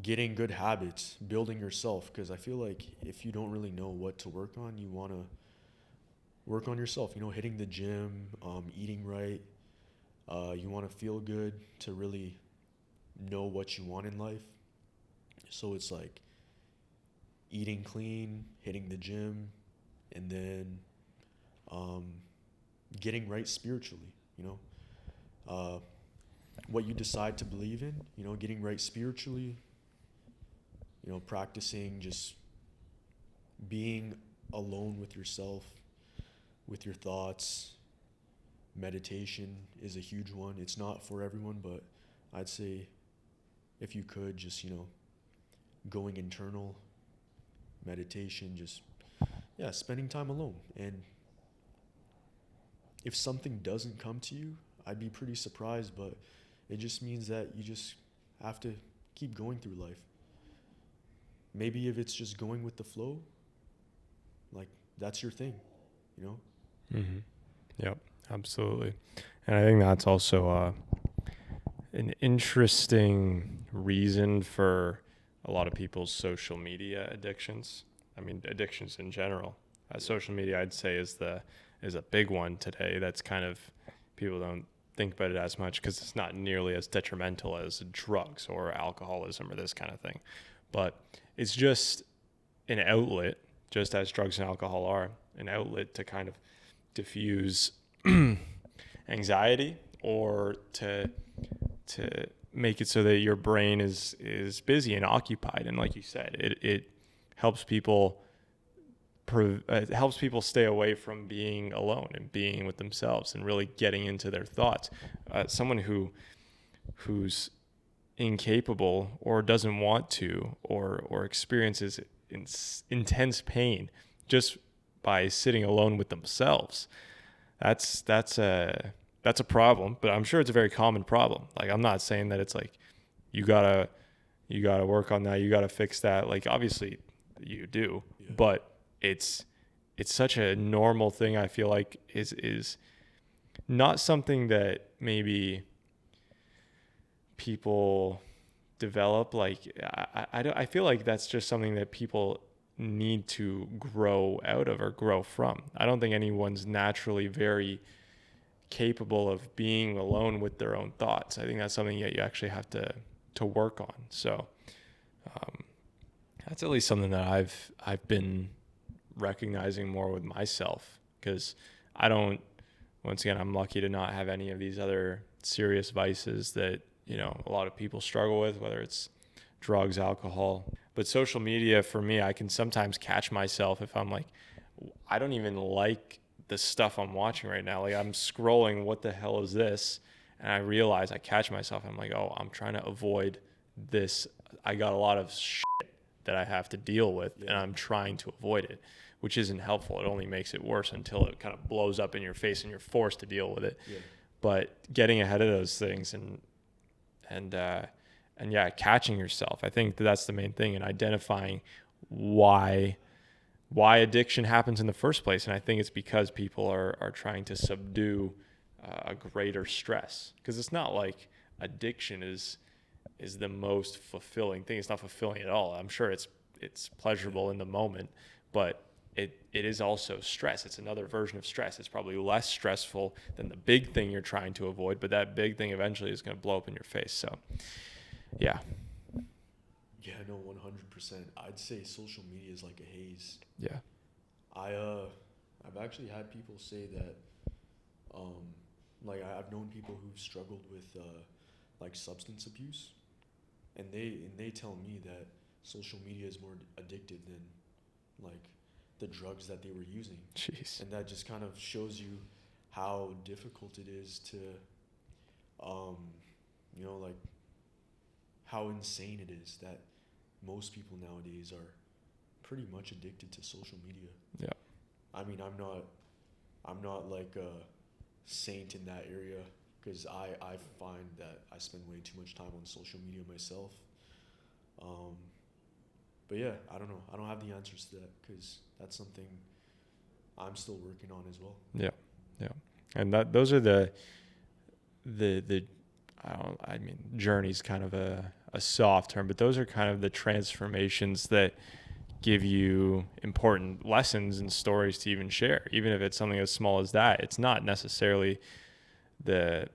getting good habits, building yourself, because I feel like if you don't really know what to work on, you want to work on yourself, you know, hitting the gym, eating right. You want to feel good to really know what you want in life. So it's like eating clean, hitting the gym, and then getting right spiritually, you know. What you decide to believe in, you know, getting right spiritually, you know, practicing just being alone with yourself, with your thoughts. Meditation is a huge one. It's not for everyone, but I'd say if you could just, you know, going internal, meditation, just, yeah, spending time alone. And if something doesn't come to you, I'd be pretty surprised, but it just means that you just have to keep going through life. Maybe if it's just going with the flow, like that's your thing, you know? Mm-hmm. Yep, absolutely. And I think that's also an interesting reason for a lot of people's social media addictions. I mean, addictions in general. Social media, I'd say, is a big one today. That's kind of, people don't think about it as much because it's not nearly as detrimental as drugs or alcoholism or this kind of thing. But it's just an outlet, just as drugs and alcohol are, an outlet to kind of diffuse anxiety or to make it so that your brain is busy and occupied. And like you said, it helps people stay away from being alone and being with themselves and really getting into their thoughts. Someone who's incapable or doesn't want to or experiences intense pain just by sitting alone with themselves, that's a problem. But I'm sure it's a very common problem. Like, I'm not saying that it's like you gotta work on that, you gotta fix that. Like, obviously you do, yeah. But it's such a normal thing. I feel like is not something that maybe people develop. Like, I feel like that's just something that people need to grow out of or grow from. I don't think anyone's naturally very capable of being alone with their own thoughts. I think that's something that you actually have to work on. So that's at least something that I've been recognizing more with myself, because I don't once again, I'm lucky to not have any of these other serious vices that, you know, a lot of people struggle with, whether it's drugs, alcohol. But social media, for me, I can sometimes catch myself if I'm like, I don't even like the stuff I'm watching right now. Like, I'm scrolling, what the hell is this? And I realize, I catch myself, I'm like, oh, I'm trying to avoid this. I got a lot of shit that I have to deal with, and I'm trying to avoid it, which isn't helpful. It only makes it worse until it kind of blows up in your face and you're forced to deal with it. Yeah. But getting ahead of those things and yeah, catching yourself. I think that's the main thing, and identifying why addiction happens in the first place. And I think it's because people are trying to subdue a greater stress, because it's not like addiction is the most fulfilling thing. It's not fulfilling at all. I'm sure it's pleasurable in the moment, but it is also stress. It's another version of stress. It's probably less stressful than the big thing you're trying to avoid, but that big thing eventually is going to blow up in your face. So yeah. Yeah, no, 100%. I'd say social media is like a haze. Yeah. I've actually had people say that, like I've known people who've struggled with like substance abuse, and they tell me that social media is more addictive than like the drugs that they were using. Jeez. And that just kind of shows you how difficult it is to, you know, like how insane it is that most people nowadays are pretty much addicted to social media. Yeah. I mean, I'm not like a saint in that area, because I find that I spend way too much time on social media myself. But yeah, I don't know. I don't have the answers to that, because that's something I'm still working on as well. Yeah. Yeah. And those are the I mean, journey's kind of a soft term, but those are kind of the transformations that give you important lessons and stories to even share, even if it's something as small as that. It's not necessarily the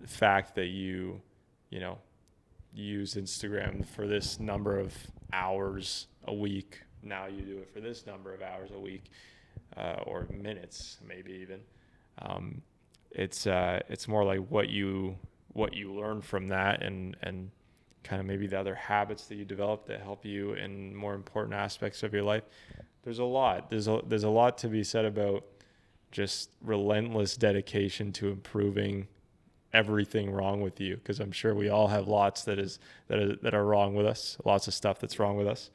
fact that you use Instagram for this number of hours a week. Now you do it for this number of hours a week, or minutes, maybe even. It's more like what you learn from that, and kind of maybe the other habits that you develop that help you in more important aspects of your life. There's a lot to be said about just relentless dedication to improving everything wrong with you, because I'm sure we all have lots that are wrong with us, lots of stuff that's wrong with us,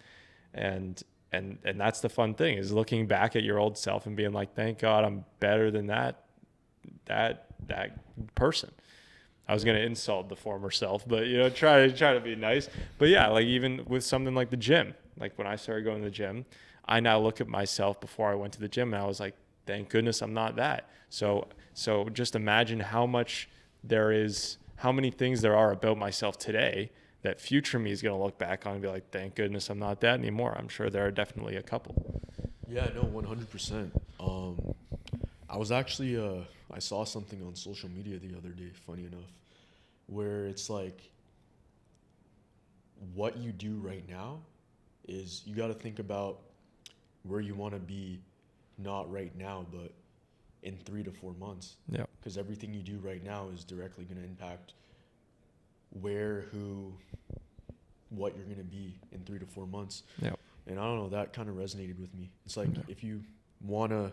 and that's the fun thing, is looking back at your old self and being like, thank God I'm better than that person. I was going to insult the former self, but try to be nice. But yeah, like even with something like the gym, like when I started going to the gym, I now look at myself before I went to the gym and I was like, thank goodness I'm not that. So just imagine how many things there are about myself today that future me is going to look back on and be like, thank goodness I'm not that anymore. I'm sure there are definitely a couple. Yeah, no, 100%. I was actually, I saw something on social media the other day, funny enough, where it's like, what you do right now is you got to think about where you want to be, not right now, but in 3 to 4 months. Yeah. Because everything you do right now is directly going to impact where, who, what you're going to be in 3 to 4 months. Yeah. And I don't know, that kind of resonated with me. It's like, if you want to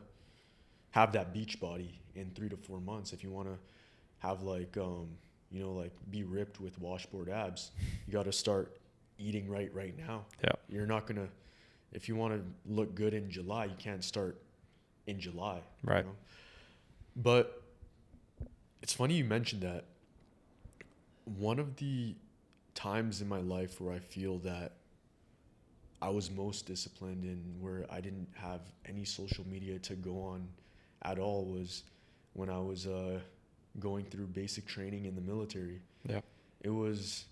have that beach body in 3 to 4 months, if you want to have like, like be ripped with washboard abs, you got to start eating right now. Yeah. You're not going to, if you want to look good in July, you can't start in July. Right. But it's funny you mentioned that. One of the times in my life where I feel that I was most disciplined and where I didn't have any social media to go on at all was when I was going through basic training in the military. Yeah. It was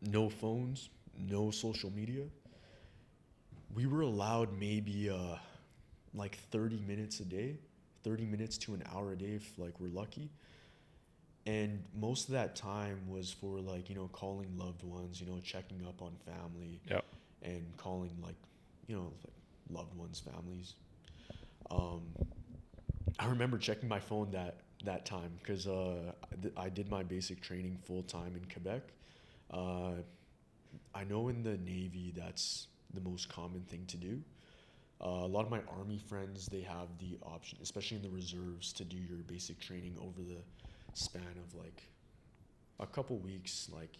no phones, no social media. We were allowed maybe like 30 minutes a day, 30 minutes to an hour a day if like we're lucky. And most of that time was for like, calling loved ones, checking up on family. Yep. And calling like, like loved ones, families. I remember checking my phone that time because I did my basic training full time in Quebec. I know in the Navy that's the most common thing to do. A lot of my Army friends, they have the option, especially in the reserves, to do your basic training over the span of like a couple weeks, like,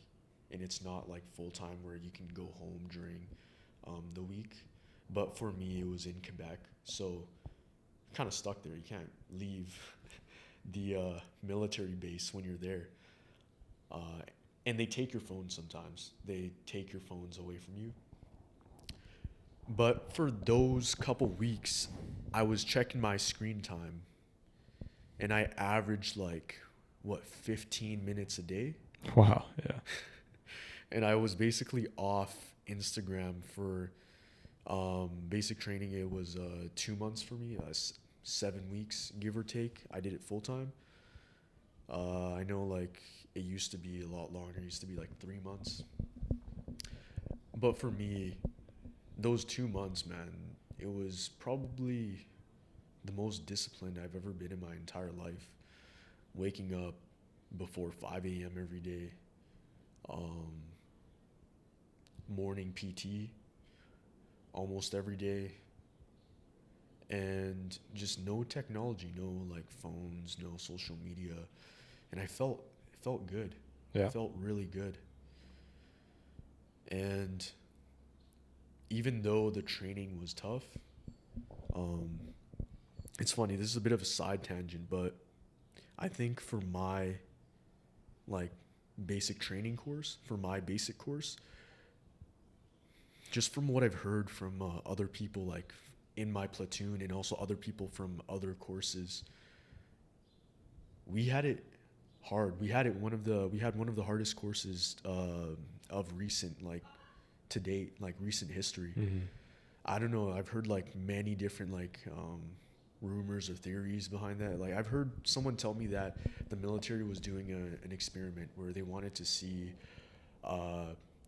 and it's not like full time where you can go home during the week. But for me, it was in Quebec, so kind of stuck there. You can't leave the military base when you're there. And they take your phones sometimes. They take your phones away from you. But for those couple weeks, I was checking my screen time, and I averaged like, 15 minutes a day? Wow, yeah. And I was basically off Instagram for basic training. It was 2 months for me, 7 weeks, give or take. I did it full time. I know like it used to be a lot longer. It used to be like 3 months. But for me, those 2 months, man, it was probably the most disciplined I've ever been in my entire life. Waking up before 5 a.m. every day. Morning PT almost every day. And just no technology, no like phones, no social media. And it felt good. Yeah. It felt really good. And even though the training was tough, it's funny, this is a bit of a side tangent, but I think for my like basic training course, for my basic course, just from what I've heard from other people like in my platoon and also other people from other courses, we had it hard. We had one of the hardest courses of recent, like to date, like recent history. Mm-hmm. I don't know. I've heard like many different like rumors or theories behind that. Like I've heard someone tell me that the military was doing an experiment where they wanted to see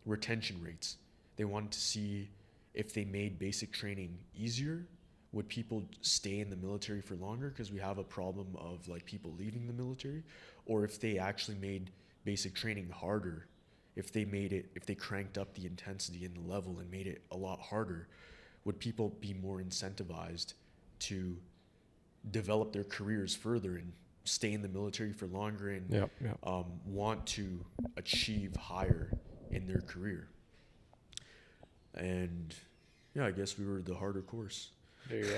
retention rates. They wanted to see if they made basic training easier, would people stay in the military for longer because we have a problem of like people leaving the military, or if they actually made basic training harder, if they cranked up the intensity and the level and made it a lot harder, would people be more incentivized to develop their careers further and stay in the military for longer and want to achieve higher in their career. And yeah, I guess we were the harder course. There you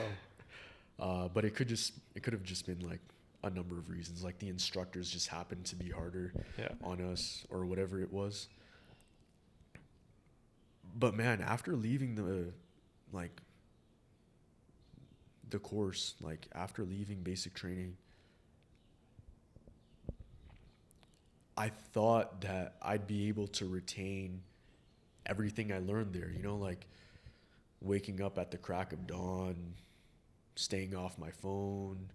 go. But it could have just been like a number of reasons, like the instructors just happened to be harder on us or whatever it was. But man, after leaving the course, like after leaving basic training, I thought that I'd be able to retain everything I learned there, you know, like waking up at the crack of dawn, staying off my phone,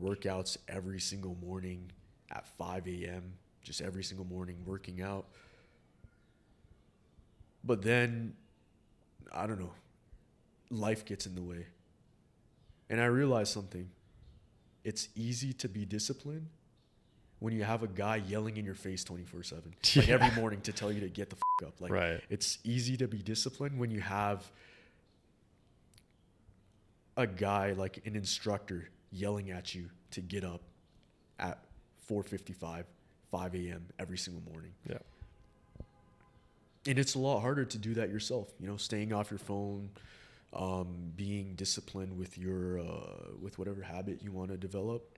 workouts every single morning at 5 a.m., just every single morning working out. But then, I don't know, life gets in the way. And I realized something. It's easy to be disciplined when you have a guy yelling in your face 24/7, like every morning to tell you to get the f*** up. Like, right. It's easy to be disciplined when you have a guy, like an instructor, yelling at you to get up at 4:55, 5 a.m. every single morning. Yeah. And it's a lot harder to do that yourself, you know, staying off your phone, being disciplined with your with whatever habit you want to develop.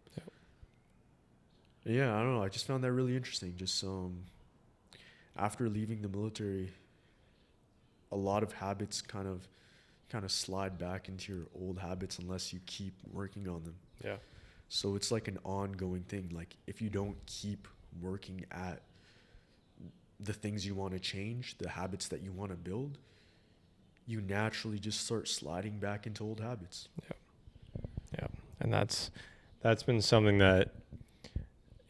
Yeah, I don't know. I just found that really interesting. Just after leaving the military, a lot of habits kind of slide back into your old habits unless you keep working on them. Yeah. So it's like an ongoing thing. Like if you don't keep working at the things you want to change, the habits that you want to build, you naturally just start sliding back into old habits. Yeah. And that's been something that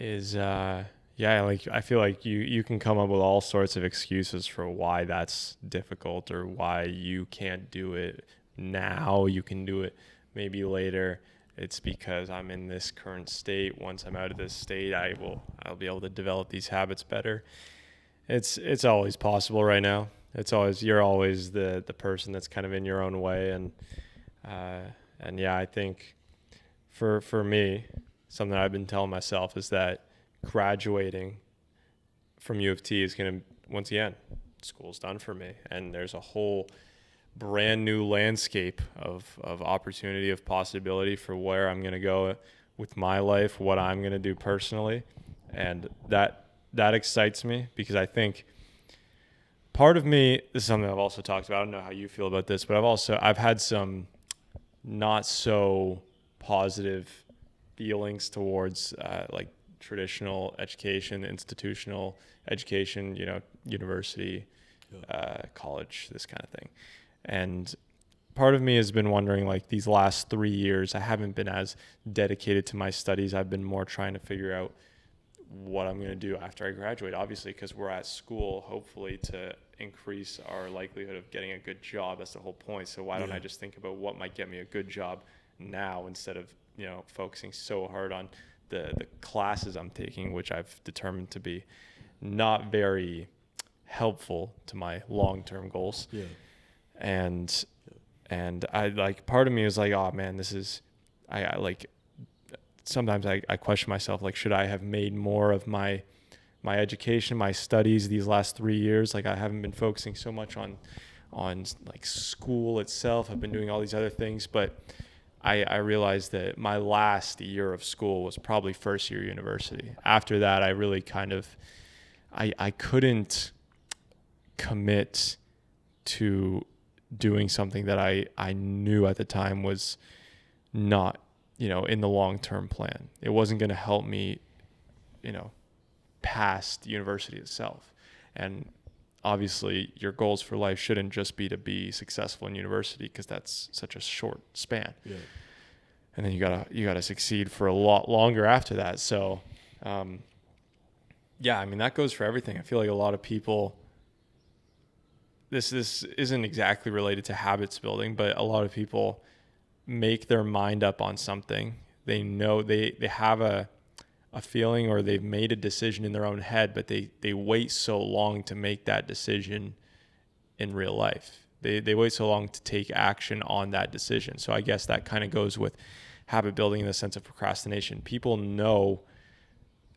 is like I feel like you can come up with all sorts of excuses for why that's difficult or why you can't do it now. You can do it maybe later. It's because I'm in this current state. Once I'm out of this state, I'll be able to develop these habits better. It's always possible right now. You're always the person that's kind of in your own way, and yeah, I think for me, something I've been telling myself is that graduating from U of T is going to, once again, school's done for me, and there's a whole brand new landscape of opportunity, of possibility for where I'm going to go with my life, what I'm going to do personally. And that excites me, because I think part of me, this is something I've also talked about. I don't know how you feel about this, but I've had some not so positive feelings towards like traditional education, institutional education, university, college, this kind of thing. And part of me has been wondering, like, these last 3 years, I haven't been as dedicated to my studies. I've been more trying to figure out what I'm going to do after I graduate, obviously, because we're at school, hopefully, to increase our likelihood of getting a good job. That's the whole point. So why don't I just think about what might get me a good job now, instead of, focusing so hard on the classes I'm taking, which I've determined to be not very helpful to my long-term goals. Yeah. And I, like, part of me is like, oh man, I like, sometimes I question myself, like, should I have made more of my education, my studies these last 3 years? Like, I haven't been focusing so much on like school itself. I've been doing all these other things, but I realized that my last year of school was probably first year university. After that, I really kind of, I couldn't commit to doing something that I knew at the time was not, in the long-term plan. It wasn't going to help me, past university itself. And obviously your goals for life shouldn't just be to be successful in university, because that's such a short span. Yeah. And then you gotta succeed for a lot longer after that. So, yeah, I mean, that goes for everything. I feel like a lot of people, this isn't exactly related to habits building, but a lot of people make their mind up on something. They know they have a feeling, or they've made a decision in their own head, but they wait so long to make that decision in real life. They wait so long to take action on that decision. So I guess that kind of goes with habit building in the sense of procrastination. People know,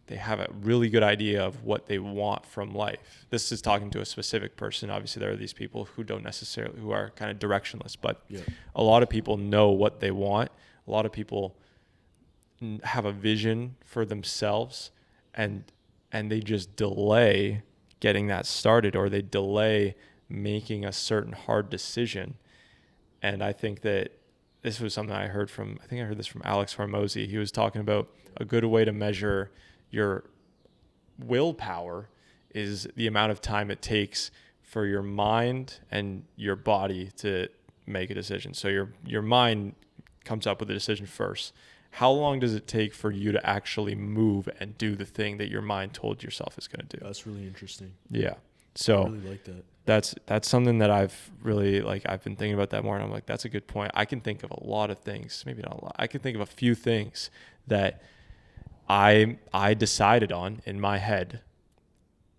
they have a really good idea of what they want from life. This is talking to a specific person. Obviously, there are these people who who are kind of directionless, but a lot of people know what they want. A lot of people have a vision for themselves, and they just delay getting that started, or they delay making a certain hard decision. And I think that this was something I heard this from Alex Hormozy. He was talking about a good way to measure your willpower is the amount of time it takes for your mind and your body to make a decision. So your mind comes up with a decision first. How long does it take for you to actually move and do the thing that your mind told yourself is going to do? That's really interesting. Yeah. So I really like that. That's something that I've really, like, I've been thinking about that more, and I'm like, that's a good point. I can think of a lot of things, maybe not a lot. I can think of a few things that I decided on in my head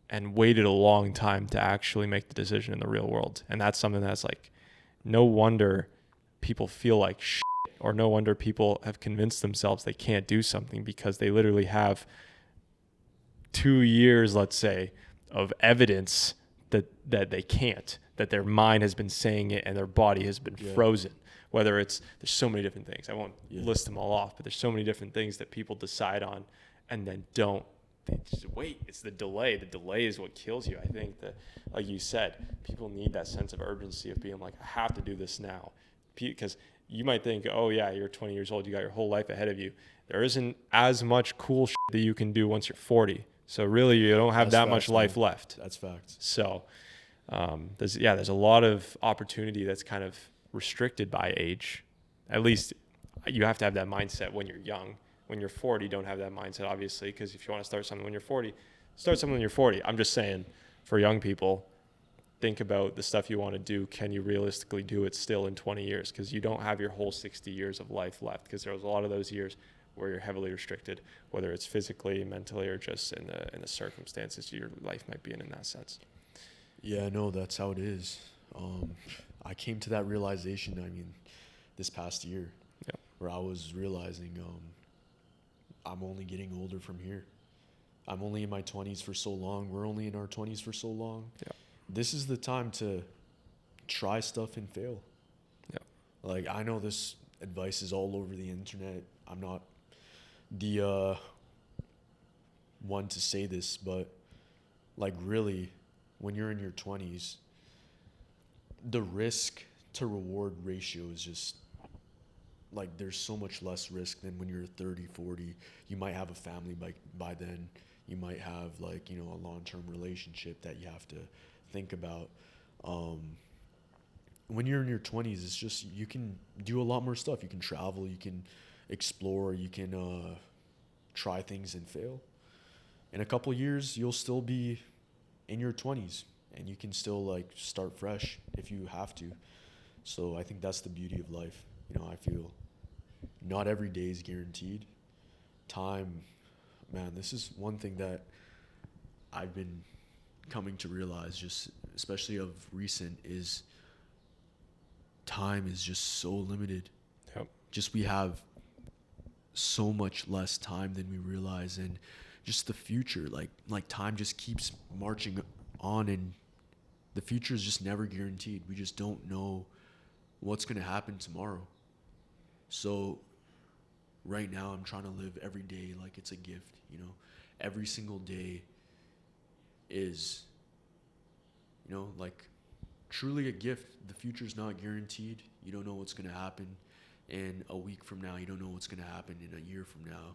and waited a long time to actually make the decision in the real world. And that's something that's like, no wonder people feel like shit, or no wonder people have convinced themselves they can't do something, because they literally have 2 years, let's say, of evidence that they can't, that their mind has been saying it and their body has been frozen. Whether there's so many different things. I won't list them all off, but there's so many different things that people decide on and then don't. They just wait. It's the delay. The delay is what kills you. I think that, like you said, people need that sense of urgency of being like, I have to do this now. Because you might think, oh yeah, you're 20 years old, you got your whole life ahead of you. There isn't as much cool shit that you can do once you're 40. So really, you don't have that much life left. That's facts. So there's a lot of opportunity that's kind of restricted by age. At least you have to have that mindset when you're young. When you're 40, don't have that mindset, obviously, because if you want to start something when you're 40, start something when you're 40. I'm just saying, for young people, think about the stuff you want to do. Can you realistically do it still in 20 years? Because you don't have your whole 60 years of life left, because there was a lot of those years where you're heavily restricted, whether it's physically, mentally, or just in the circumstances your life might be in that sense. Yeah, no, that's how it is. I came to that realization, I mean, this past year, where I was realizing I'm only getting older from here. I'm only in my 20s for so long. We're only in our 20s for so long. Yeah. This is the time to try stuff and fail. Yeah. Like, I know this advice is all over the internet. I'm not the one to say this, but like, really, when you're in your 20s, the risk to reward ratio is just like, there's so much less risk than when you're 30, 40. You might have a family by then. You might have, like, you know, a long-term relationship that you have to think about. When you're in your 20s, it's just, you can do a lot more stuff. You can travel, you can explore, you can try things and fail. In a couple years, you'll still be in your 20s, and you can still, like, start fresh if you have to. So I think that's the beauty of life. You know, I feel not every day is guaranteed. Time, man, this is one thing that I've been coming to realize, just especially of recent, is time is just so limited. Yep. Just, we have so much less time than we realize, and just the future, like time just keeps marching on, and the future is just never guaranteed. We just don't know what's going to happen tomorrow. So right now I'm trying to live every day like it's a gift, you know. Every single day is, you know, like, truly a gift. The future's not guaranteed. You don't know what's going to happen in a week from now. You don't know what's going to happen in a year from now.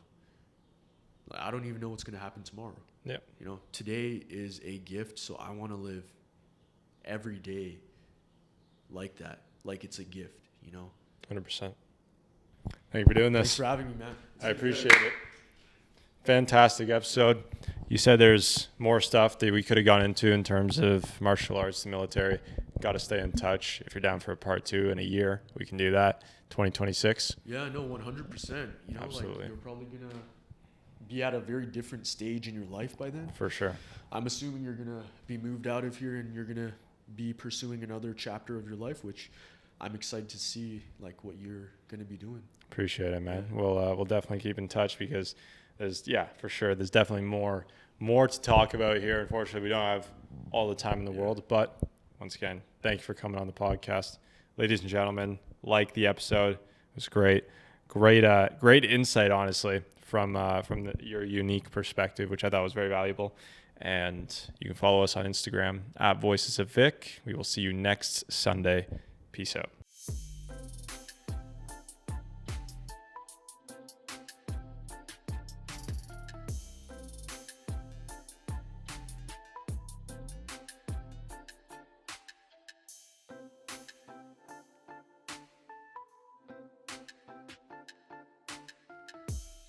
Like, I don't even know what's going to happen tomorrow. Yeah. You know, today is a gift, so I want to live every day like that, like it's a gift, you know. 100%. Thank you for doing this. Thanks for having me, man. I appreciate it. Fantastic episode. You said there's more stuff that we could have gone into in terms of martial arts, the military. Got to stay in touch. If you're down for a part 2 in a year, we can do that. 2026. Yeah, no, 100%. You know, Absolutely. like, you're probably going to be at a very different stage in your life by then. For sure. I'm assuming you're going to be moved out of here and you're going to be pursuing another chapter of your life, which I'm excited to see, like, what you're going to be doing. Appreciate it, man. We'll definitely keep in touch, because for sure, there's definitely more to talk about here. Unfortunately, we don't have all the time in the world, but once again, thank you for coming on the podcast. Ladies and gentlemen, like the episode. It was great insight, honestly, from your unique perspective, which I thought was very valuable. And you can follow us on Instagram @Voices of Vic. We will see you next Sunday. Peace out.